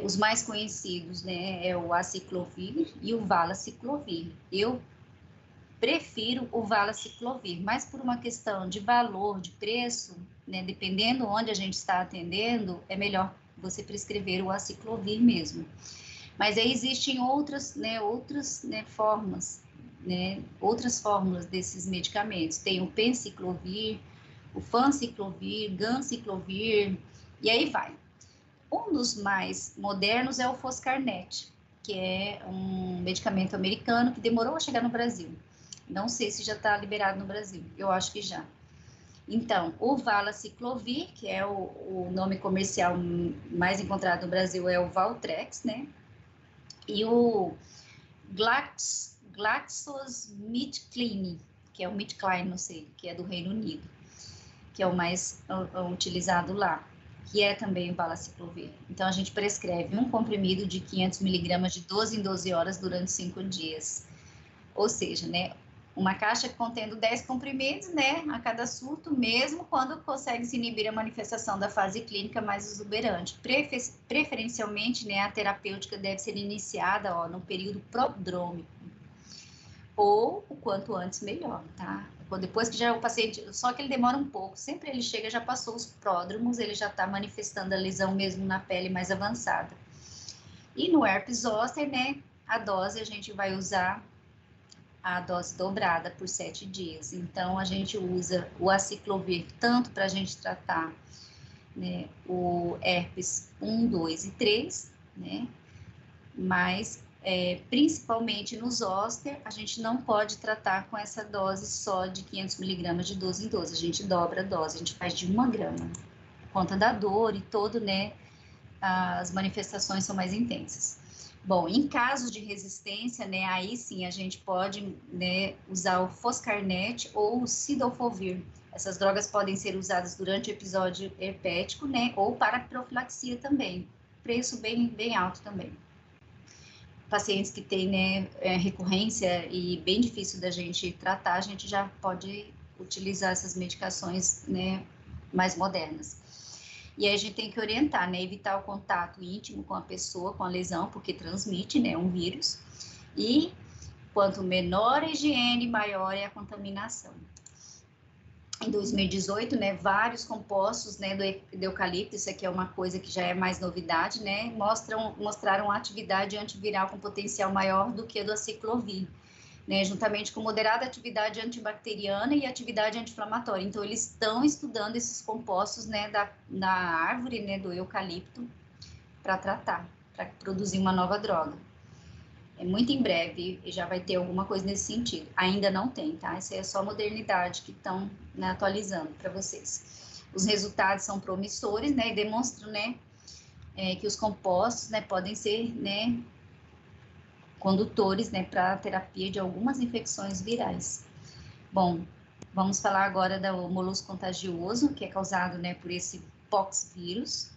Os mais conhecidos, né, é o aciclovir e o valaciclovir. Eu prefiro o valaciclovir, mas por uma questão de valor, de preço, né, dependendo onde a gente está atendendo, é melhor você prescrever o aciclovir mesmo. Mas aí existem outras formas né, outras fórmulas desses medicamentos. Tem o penciclovir, o fanciclovir, ganciclovir, e aí vai. Um dos mais modernos é o Foscarnet, que é um medicamento americano que demorou a chegar no Brasil. Não sei se já está liberado no Brasil, eu acho que já. Então, o Valaciclovir, que é o nome comercial mais encontrado no Brasil, é o Valtrex, né? E o GlaxoSmithKline, que é o Smithkline, não sei, que é do Reino Unido, que é o mais utilizado lá, que é também o Valaciclovir. Então, a gente prescreve um comprimido de 500 miligramas de 12 em 12 horas durante 5 dias. Ou seja, né, uma caixa contendo 10 comprimidos, né, a cada surto, mesmo quando consegue se inibir a manifestação da fase clínica mais exuberante. Preferencialmente, né, a terapêutica deve ser iniciada, ó, no período prodrômico, ou o quanto antes melhor, tá? Depois que já o paciente, só que ele demora um pouco, sempre ele chega, já passou os pródromos, ele já está manifestando a lesão mesmo na pele mais avançada. E no herpes zoster, né, a dose a gente vai usar a dose dobrada por 7 dias. Então, a gente usa o aciclovir tanto para a gente tratar, né, o herpes 1, 2 e 3, né, mas principalmente no zoster, a gente não pode tratar com essa dose só de 500 miligramas de 12 em 12, a gente dobra a dose, a gente faz de 1 grama, por conta da dor e todo, né, as manifestações são mais intensas. Bom, em caso de resistência, né, aí sim a gente pode, né, usar o Foscarnet ou o Cidofovir. Essas drogas podem ser usadas durante o episódio herpético, né, ou para profilaxia também. Preço bem alto também. Pacientes que têm, né, recorrência e bem difícil da gente tratar, a gente já pode utilizar essas medicações, né, mais modernas. E aí a gente tem que orientar, né, evitar o contato íntimo com a pessoa, com a lesão, porque transmite, né, um vírus. E quanto menor a higiene, maior é a contaminação. Em 2018, né, vários compostos, né, do eucalipto, isso aqui é uma coisa que já é mais novidade, né, mostraram atividade antiviral com potencial maior do que a do aciclovir, né, juntamente com moderada atividade antibacteriana e atividade anti-inflamatória. Então, eles estão estudando esses compostos, né, da árvore, né, do eucalipto, para tratar, para produzir uma nova droga. Muito em breve já vai ter alguma coisa nesse sentido. Ainda não tem, tá? Isso é só modernidade que estão, né, atualizando para vocês. Os resultados são promissores, né, e demonstram, né, que os compostos, né, podem ser, né, condutores, né, para a terapia de algumas infecções virais. Bom, vamos falar agora do molusco contagioso, que é causado, né, por esse pox vírus.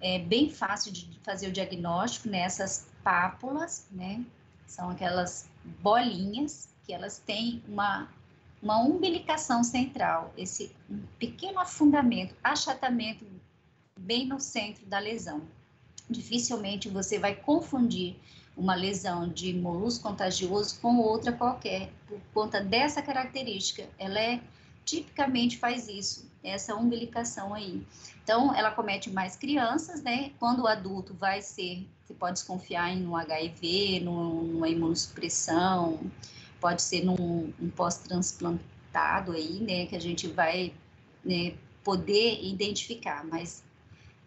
É bem fácil de fazer o diagnóstico, né, essas pápulas, né, são aquelas bolinhas que elas têm uma umbilicação central, esse pequeno afundamento, achatamento bem no centro da lesão. Dificilmente você vai confundir uma lesão de molusco contagioso com outra qualquer, por conta dessa característica. Ela tipicamente faz isso, essa umbilicação aí. Então, ela comete mais crianças, né? Quando o adulto vai ser, você pode desconfiar em um HIV, numa imunossupressão, pode ser num pós-transplantado aí, né? Que a gente vai, né, poder identificar, mas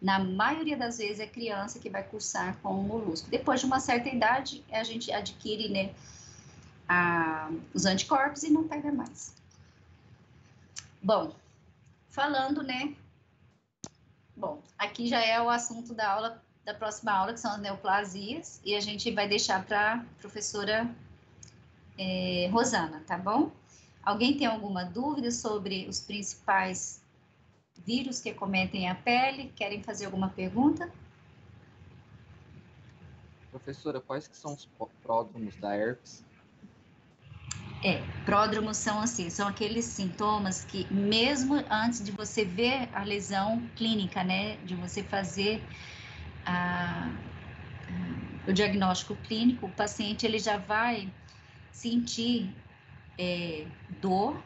na maioria das vezes é criança que vai cursar com o molusco. Depois de uma certa idade, a gente adquire, né, os anticorpos e não pega mais. Bom, falando, né, bom, aqui já é o assunto da aula, da próxima aula, que são as neoplasias, e a gente vai deixar para a professora Rosana, tá bom? Alguém tem alguma dúvida sobre os principais vírus que acometem a pele? Querem fazer alguma pergunta? Professora, quais que são os pródromos da herpes? Pródromos são assim, são aqueles sintomas que mesmo antes de você ver a lesão clínica, né, de você fazer o diagnóstico clínico, o paciente ele já vai sentir dor,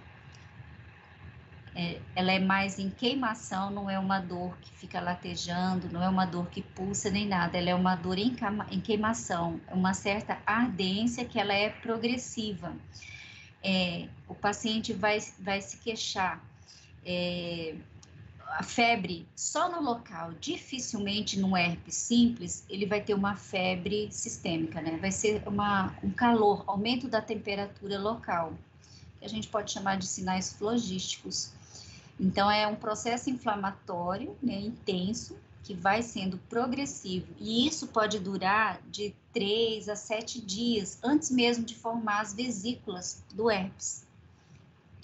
ela é mais em queimação, não é uma dor que fica latejando, não é uma dor que pulsa nem nada, ela é uma dor em queimação, uma certa ardência que ela é progressiva. O paciente vai se queixar, a febre só no local, dificilmente no herpes simples, ele vai ter uma febre sistêmica, né? Vai ser um calor, aumento da temperatura local, que a gente pode chamar de sinais flogísticos. Então, é um processo inflamatório, né, intenso, que vai sendo progressivo, e isso pode durar de 3 a 7 dias, antes mesmo de formar as vesículas do herpes.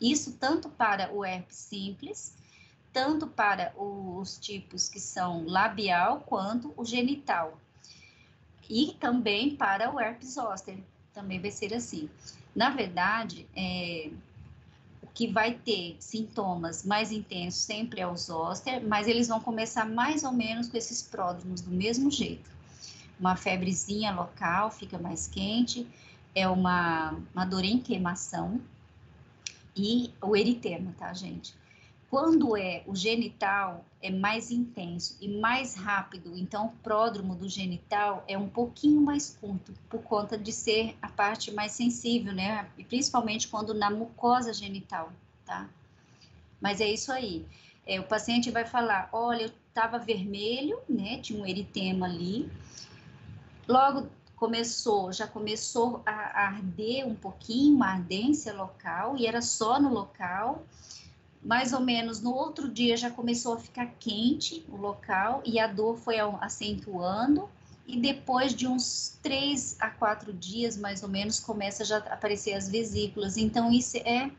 Isso tanto para o herpes simples, tanto para os tipos que são labial, quanto o genital. E também para o herpes zoster, também vai ser assim. Na verdade, o que vai ter sintomas mais intensos sempre é o zoster, mas eles vão começar mais ou menos com esses pródromos do mesmo jeito. Uma febrezinha local, fica mais quente, é uma dor em queimação e o eritema, tá, gente? Quando é o genital, é mais intenso e mais rápido, então o pródromo do genital é um pouquinho mais curto, por conta de ser a parte mais sensível, né? E principalmente quando na mucosa genital, tá? Mas é isso aí. O paciente vai falar, olha, eu estava vermelho, né? Tinha um eritema ali. Logo já começou a arder um pouquinho, uma ardência local, e era só no local. Mais ou menos no outro dia já começou a ficar quente o local e a dor foi acentuando, e depois de uns 3 a 4 dias, mais ou menos, começa já a aparecer as vesículas. Então, isso é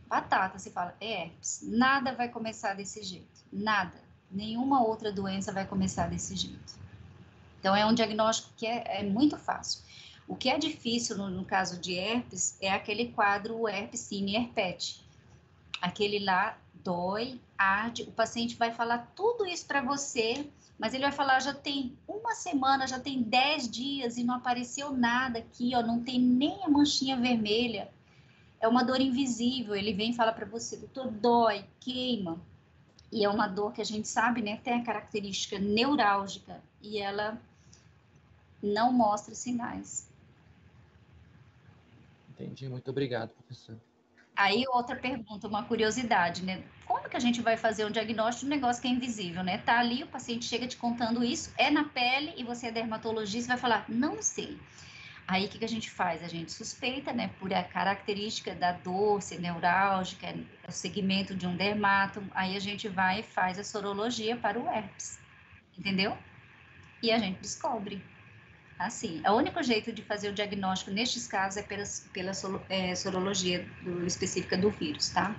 batata, você fala, é herpes. Nada vai começar desse jeito, nada. Nenhuma outra doença vai começar desse jeito. Então, é um diagnóstico que é muito fácil. O que é difícil no caso de herpes é aquele quadro herpes sim herpete. Aquele lá dói, arde, o paciente vai falar tudo isso para você, mas ele vai falar, já tem uma semana, já tem 10 dias e não apareceu nada aqui, ó, não tem nem a manchinha vermelha, é uma dor invisível, ele vem e fala para você, doutor, dói, queima, e é uma dor que a gente sabe, né, tem a característica neurálgica, e ela não mostra sinais. Entendi, muito obrigado, professor. Aí, outra pergunta, uma curiosidade, né? Como que a gente vai fazer um diagnóstico de um negócio que é invisível, né? Tá ali, o paciente chega te contando isso, é na pele, e você é dermatologista, vai falar, não sei. Aí, o que a gente faz? A gente suspeita, né, por a característica da dor, ser neurálgica, o segmento de um dermato, aí a gente vai e faz a sorologia para o herpes, entendeu? E a gente descobre. Assim, o único jeito de fazer o diagnóstico nestes casos é pela sorologia específica do vírus, tá?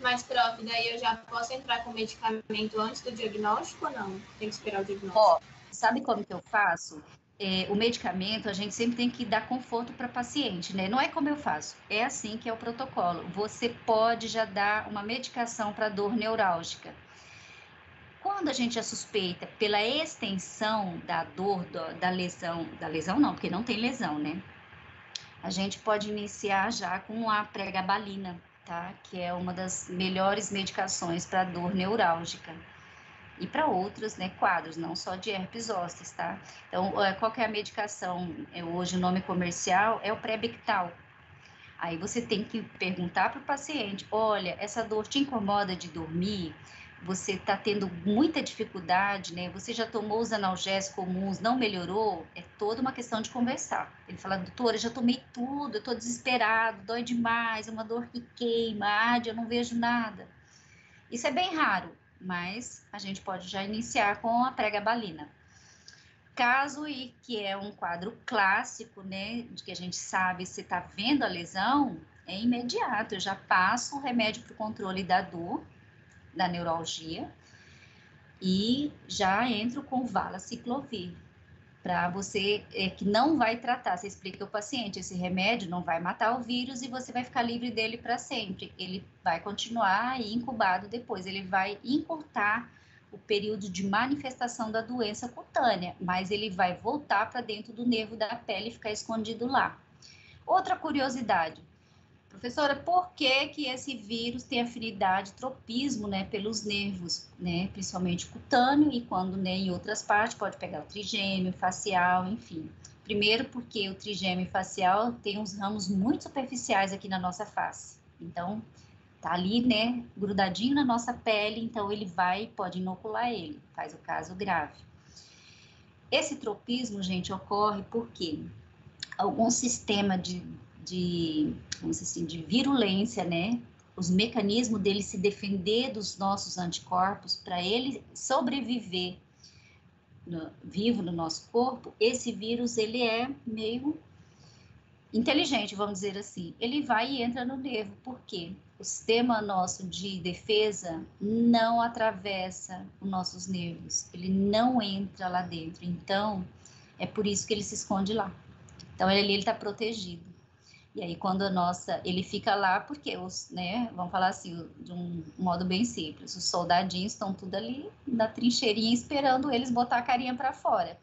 Mas, prof, daí eu já posso entrar com medicamento antes do diagnóstico ou não? Tem que esperar o diagnóstico? Ó, sabe como que eu faço? O medicamento, a gente sempre tem que dar conforto para paciente, né? Não é como eu faço, é assim que é o protocolo. Você pode já dar uma medicação para dor neurálgica. Quando a gente já suspeita pela extensão da dor, da lesão não, porque não tem lesão, né? A gente pode iniciar já com a pregabalina, tá? Que é uma das melhores medicações para dor neurálgica. E para outros, né, quadros, não só de herpes zoster, tá? Então, qual que é a medicação? Hoje o nome comercial é o Prebictal. Aí você tem que perguntar para o paciente, olha, essa dor te incomoda de dormir? Você está tendo muita dificuldade, né? Você já tomou os analgésicos comuns, não melhorou? É toda uma questão de conversar. Ele fala, doutora, eu já tomei tudo, eu estou desesperado, dói demais, é uma dor que queima, arde, eu não vejo nada. Isso é bem raro, mas a gente pode já iniciar com a pregabalina. Caso e que é um quadro clássico, né, de que a gente sabe se está vendo a lesão, é imediato, eu já passo o remédio para o controle da dor, da neuralgia, e já entro com valaciclovir, para você, que não vai tratar, você explica ao paciente, esse remédio não vai matar o vírus e você vai ficar livre dele para sempre, ele vai continuar aí incubado depois, ele vai encurtar o período de manifestação da doença cutânea, mas ele vai voltar para dentro do nervo da pele e ficar escondido lá. Outra curiosidade, Professora, por que que esse vírus tem afinidade, tropismo, né, pelos nervos, né, principalmente cutâneo e quando, né, em outras partes pode pegar o trigêmeo, facial, enfim. Primeiro porque o trigêmeo facial tem uns ramos muito superficiais aqui na nossa face. Então, tá ali, né, grudadinho na nossa pele, então ele pode inocular ele, faz o caso grave. Esse tropismo, gente, ocorre porque algum sistema vamos dizer assim, de virulência, né? Os mecanismos dele se defender dos nossos anticorpos, para ele sobreviver vivo no nosso corpo, esse vírus, ele é meio inteligente, vamos dizer assim. Ele vai e entra no nervo, por quê? O sistema nosso de defesa não atravessa os nossos nervos, ele não entra lá dentro, então é por isso que ele se esconde lá. Então ele está protegido. E aí quando ele fica lá porque né, vamos falar assim, de um modo bem simples, os soldadinhos estão tudo ali na trincheirinha esperando eles botar a carinha para fora.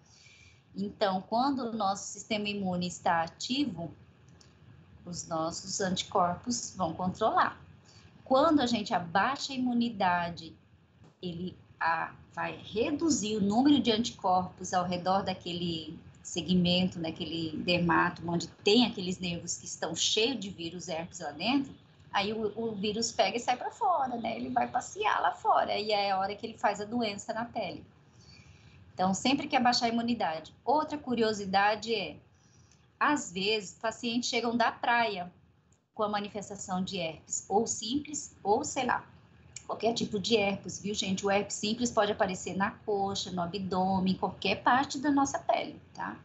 Então, quando o nosso sistema imune está ativo, os nossos anticorpos vão controlar. Quando a gente abaixa a imunidade, ele vai reduzir o número de anticorpos ao redor daquele segmento, naquele dermato, onde tem aqueles nervos que estão cheios de vírus herpes lá dentro, aí o vírus pega e sai para fora, né? Ele vai passear lá fora, e é a hora que ele faz a doença na pele. Então, sempre que abaixar a imunidade. Outra curiosidade às vezes, pacientes chegam da praia com a manifestação de herpes, ou simples, ou sei lá, qualquer tipo de herpes, viu, gente? O herpes simples pode aparecer na coxa, no abdômen, em qualquer parte da nossa pele, tá?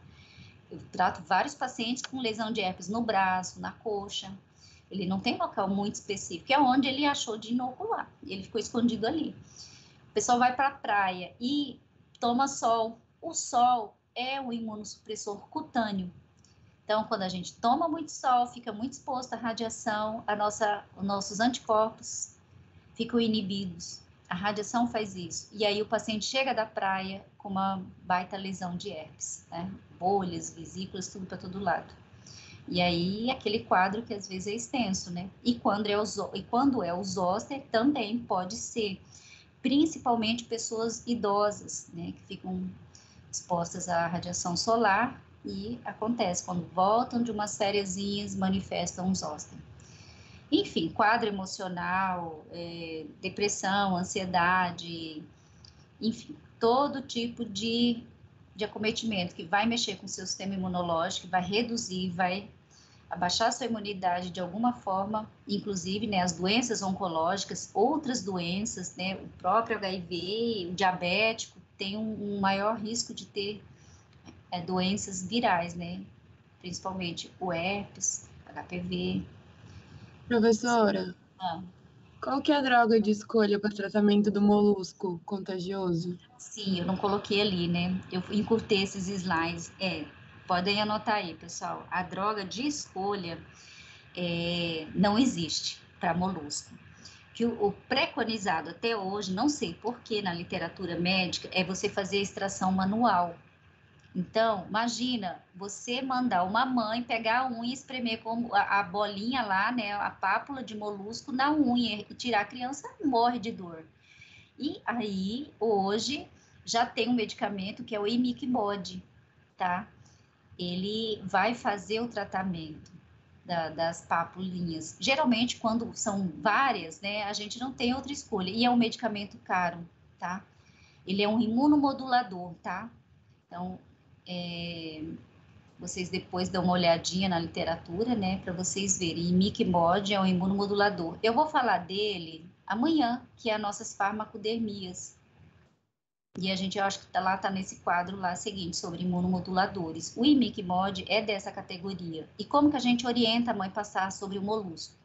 Eu trato vários pacientes com lesão de herpes no braço, na coxa. Ele não tem local muito específico, é onde ele achou de inocular. Ele ficou escondido ali. O pessoal vai para a praia e toma sol. O sol é um imunossupressor cutâneo. Então, quando a gente toma muito sol, fica muito exposto à radiação, os nossos anticorpos ficam inibidos. A radiação faz isso. E aí o paciente chega da praia com uma baita lesão de herpes, né? Bolhas, vesículas, tudo para todo lado. E aí aquele quadro que às vezes é extenso, né? E quando é o zoster, também pode ser, principalmente pessoas idosas, né? Que ficam expostas à radiação solar e acontece, quando voltam de umas fériasinhas, manifestam um zoster. Enfim, quadro emocional, depressão, ansiedade, enfim, todo tipo de acometimento que vai mexer com o seu sistema imunológico, vai reduzir, vai abaixar a sua imunidade de alguma forma, inclusive, né, as doenças oncológicas, outras doenças, né, o próprio HIV, o diabético, tem um maior risco de ter doenças virais, né, principalmente o herpes, HPV. Professora, qual que é a droga de escolha para tratamento do molusco contagioso? Sim, eu não coloquei ali, né? Eu encurtei esses slides. Podem anotar aí, pessoal. A droga de escolha não existe para molusco. Que o preconizado até hoje, não sei porquê na literatura médica, é você fazer a extração manual. Então, imagina você mandar uma mãe pegar a unha e espremer com a bolinha lá, né, a pápula de molusco na unha e tirar, a criança morre de dor. E aí, hoje, já tem um medicamento que é o imiquimod, tá? Ele vai fazer o tratamento das papulinhas. Geralmente, quando são várias, né, a gente não tem outra escolha. E é um medicamento caro, tá? Ele é um imunomodulador, tá? Então, vocês depois dão uma olhadinha na literatura, né, para vocês verem. Imiquimod é um imunomodulador. Eu vou falar dele amanhã, que é as nossas farmacodermias. E a gente, eu acho que tá nesse quadro lá seguinte, sobre imunomoduladores. O imiquimod é dessa categoria. E como que a gente orienta a mãe a passar sobre o molusco?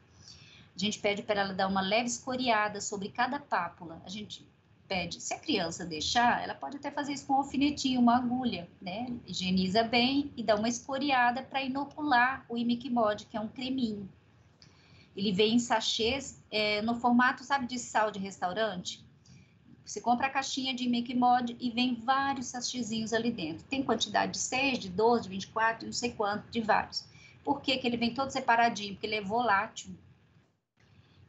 A gente pede para ela dar uma leve escoriada sobre cada pápula. A gente pede, se a criança deixar, ela pode até fazer isso com um alfinetinho, uma agulha, né? Higieniza bem e dá uma escoriada para inocular o imiquimod, que é um creminho. Ele vem em sachês, no formato, sabe, de sal de restaurante? Você compra a caixinha de imiquimod e vem vários sachêzinhos ali dentro. Tem quantidade de 6, de 12, de 24, não sei quanto, de vários. Por que que ele vem todo separadinho? Porque ele é volátil.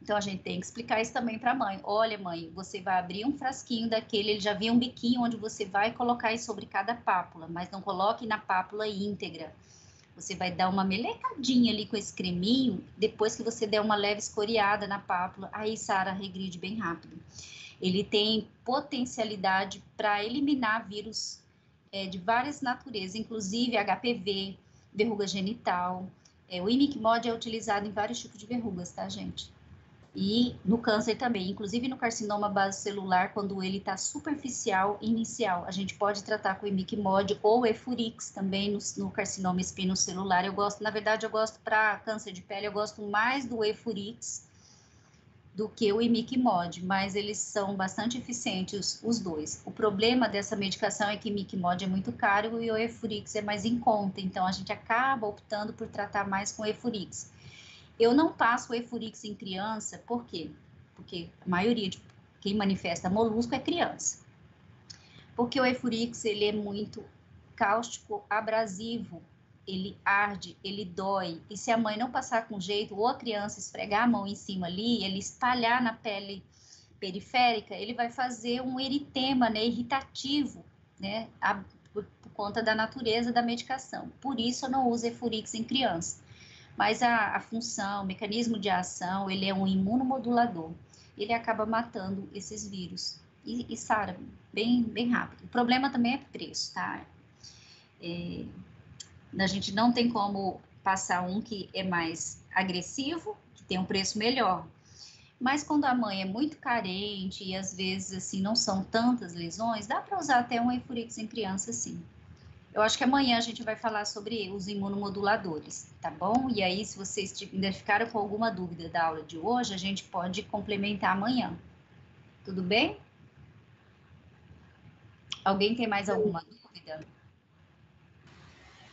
Então, a gente tem que explicar isso também para a mãe. Olha, mãe, você vai abrir um frasquinho daquele, ele já vem um biquinho onde você vai colocar isso sobre cada pápula, mas não coloque na pápula íntegra. Você vai dar uma melecadinha ali com esse creminho, depois que você der uma leve escoriada na pápula, aí sara, regride bem rápido. Ele tem potencialidade para eliminar vírus de várias naturezas, inclusive HPV, verruga genital. O Imiquimod é utilizado em vários tipos de verrugas, tá, gente? E no câncer também, inclusive no carcinoma basocelular, quando ele está superficial inicial, a gente pode tratar com Imiquimod ou Efurix também no carcinoma espinocelular. Eu gosto, na verdade, eu gosto para câncer de pele, eu gosto mais do Efurix do que o Imiquimod, mas eles são bastante eficientes, os dois. O problema dessa medicação é que o Imiquimod é muito caro e o Efurix é mais em conta, então a gente acaba optando por tratar mais com o Efurix. Eu não passo o Efurix em criança, por quê? Porque a maioria de quem manifesta molusco é criança. Porque o Efurix, ele é muito cáustico, abrasivo, ele arde, ele dói. E se a mãe não passar com jeito, ou a criança esfregar a mão em cima ali, ele espalhar na pele periférica, ele vai fazer um eritema, né, irritativo, né, por conta da natureza da medicação. Por isso eu não uso Efurix em criança. Mas a função, o mecanismo de ação, ele é um imunomodulador. Ele acaba matando esses vírus e sara bem rápido. O problema também é preço, tá? A gente não tem como passar um que é mais agressivo, que tem um preço melhor. Mas quando a mãe é muito carente e às vezes assim não são tantas lesões, dá para usar até um Efurix em criança, sim. Eu acho que amanhã a gente vai falar sobre os imunomoduladores, tá bom? E aí, se vocês ainda ficaram com alguma dúvida da aula de hoje, a gente pode complementar amanhã. Tudo bem? Alguém tem mais alguma dúvida?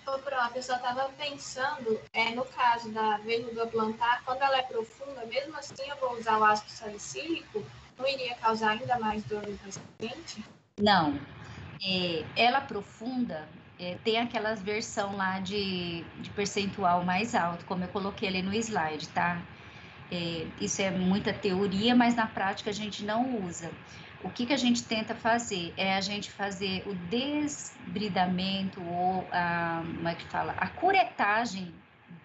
Ô, Prof, eu só estava pensando, no caso da verruga plantar, quando ela é profunda, mesmo assim eu vou usar o ácido salicílico, não iria causar ainda mais dor no paciente? Não. Ela profunda, tem aquelas versão lá de percentual mais alto, como eu coloquei ali no slide, tá? Isso é muita teoria, mas na prática a gente não usa. O que a gente tenta fazer é a gente fazer o desbridamento ou como é que fala? A curetagem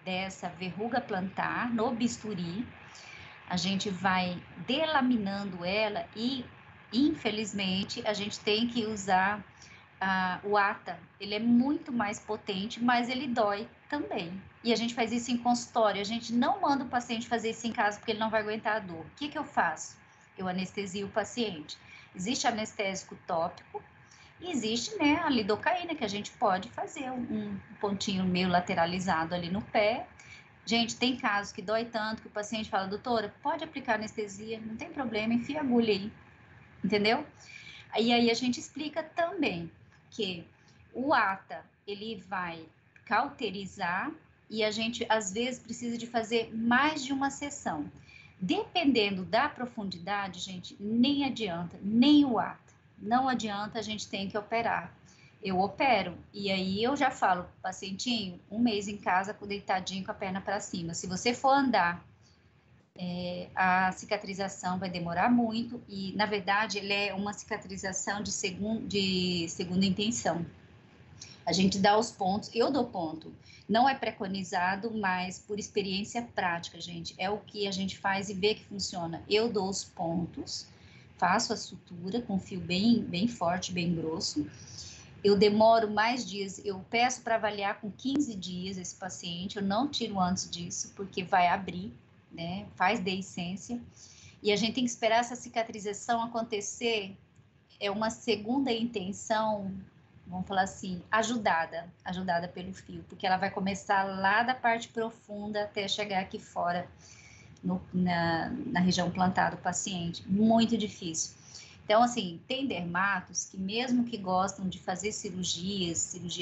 dessa verruga plantar no bisturi. A gente vai delaminando ela e, infelizmente, a gente tem que usar o ATA. Ele é muito mais potente, mas ele dói também. E a gente faz isso em consultório. A gente não manda o paciente fazer isso em casa porque ele não vai aguentar a dor. O que eu faço? Eu anestesio o paciente. Existe anestésico tópico e existe, né, a lidocaína, que a gente pode fazer um pontinho meio lateralizado ali no pé. Gente, tem casos que dói tanto que o paciente fala, doutora, pode aplicar anestesia, não tem problema, enfia a agulha aí, entendeu? E aí a gente explica também que o ATA, ele vai cauterizar e a gente, às vezes, precisa de fazer mais de uma sessão. Dependendo da profundidade, gente, nem adianta, nem o ATA. Não adianta, a gente tem que operar. Eu opero, e aí eu já falo, pacientinho, 1 mês em casa, deitadinho com a perna para cima. Se você for andar, a cicatrização vai demorar muito, e na verdade, ele é uma cicatrização de segunda intenção. A gente dá os pontos, eu dou ponto. Não é preconizado, mas por experiência prática, gente, é o que a gente faz e vê que funciona. Eu dou os pontos, faço a sutura com fio bem forte, bem grosso. Eu demoro mais dias, eu peço para avaliar com 15 dias esse paciente, eu não tiro antes disso, porque vai abrir, né, faz deiscência, e a gente tem que esperar essa cicatrização acontecer, é uma segunda intenção, vamos falar assim, ajudada pelo fio, porque ela vai começar lá da parte profunda até chegar aqui fora, na região plantar do paciente, muito difícil. Então, assim, tem dermatos que mesmo que gostam de fazer cirurgia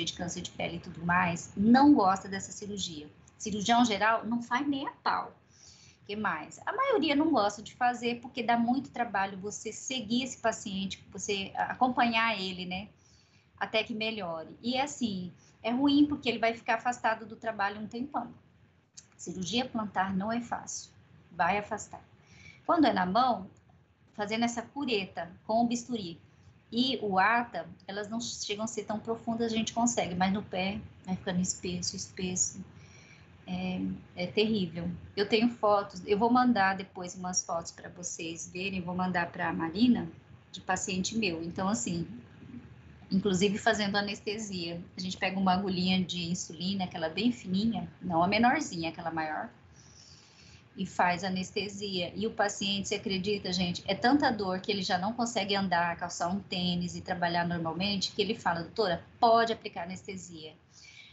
de câncer de pele e tudo mais, não gosta dessa cirurgia. Cirurgião geral não faz nem a pau. O que mais? A maioria não gosta de fazer porque dá muito trabalho você seguir esse paciente, você acompanhar ele, né? Até que melhore. E assim, é ruim porque ele vai ficar afastado do trabalho um tempão. Cirurgia plantar não é fácil, vai afastar. Quando é na mão, fazendo essa cureta com o bisturi e o ATA, elas não chegam a ser tão profundas, a gente consegue, mas no pé vai ficando espesso, é terrível. Eu tenho fotos, eu vou mandar depois umas fotos para vocês verem, vou mandar para a Marina, de paciente meu. Então, assim, inclusive fazendo anestesia, a gente pega uma agulhinha de insulina, aquela bem fininha, não a menorzinha, aquela maior, e faz anestesia. E o paciente, você acredita, gente, é tanta dor que ele já não consegue andar, calçar um tênis e trabalhar normalmente, que ele fala, doutora, pode aplicar anestesia.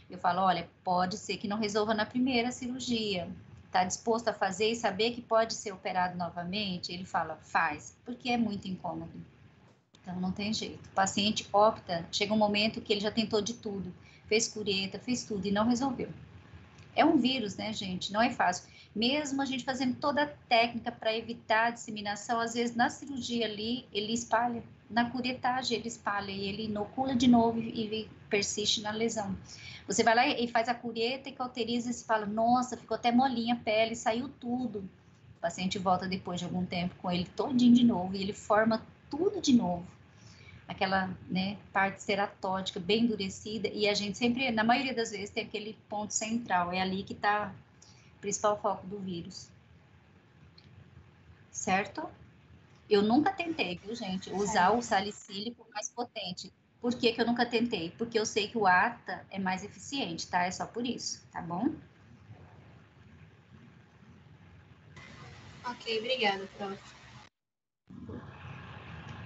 Eu falo, olha, pode ser que não resolva na primeira cirurgia. Está disposto a fazer e saber que pode ser operado novamente? Ele fala, faz, porque é muito incômodo. Então, não tem jeito. O paciente opta, chega um momento que ele já tentou de tudo. Fez cureta, fez tudo e não resolveu. É um vírus, né, gente? Não é fácil. Mesmo a gente fazendo toda a técnica para evitar a disseminação, às vezes na cirurgia ali, ele espalha. Na curetagem, ele espalha e ele inocula de novo e persiste na lesão. Você vai lá e faz a cureta e cauteriza e se fala, nossa, ficou até molinha a pele, saiu tudo. O paciente volta depois de algum tempo com ele todinho de novo e ele forma tudo de novo. Aquela, né, parte ceratótica bem endurecida e a gente sempre, na maioria das vezes, tem aquele ponto central, é ali que está o principal foco do vírus. Certo? Eu nunca tentei, viu, gente, usar o salicílico mais potente. Por que que eu nunca tentei? Porque eu sei que o ATA é mais eficiente, tá? É só por isso, tá bom? Ok, obrigada, prof.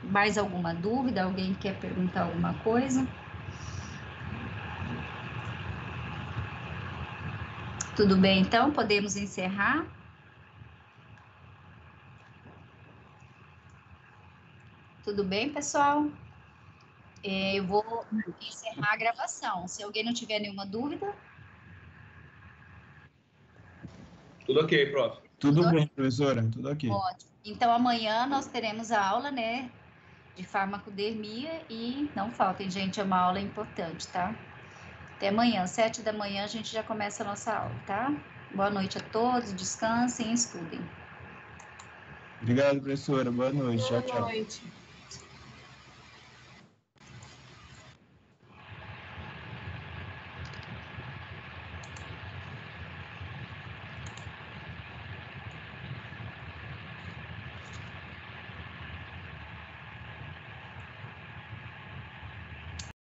Mais alguma dúvida? Alguém quer perguntar alguma coisa? Tudo bem, então? Podemos encerrar? Tudo bem, pessoal? Eu vou encerrar a gravação. Se alguém não tiver nenhuma dúvida. Tudo ok, prof. Tudo bem, professora, tudo ok. Ótimo. Então, amanhã nós teremos a aula, né, de farmacodermia e não faltem, gente, é uma aula importante, tá? Até amanhã, 7 da manhã, a gente já começa a nossa aula, tá? Boa noite a todos, descansem e estudem. Obrigado, professora. Boa noite. Tchau, tchau. Boa noite.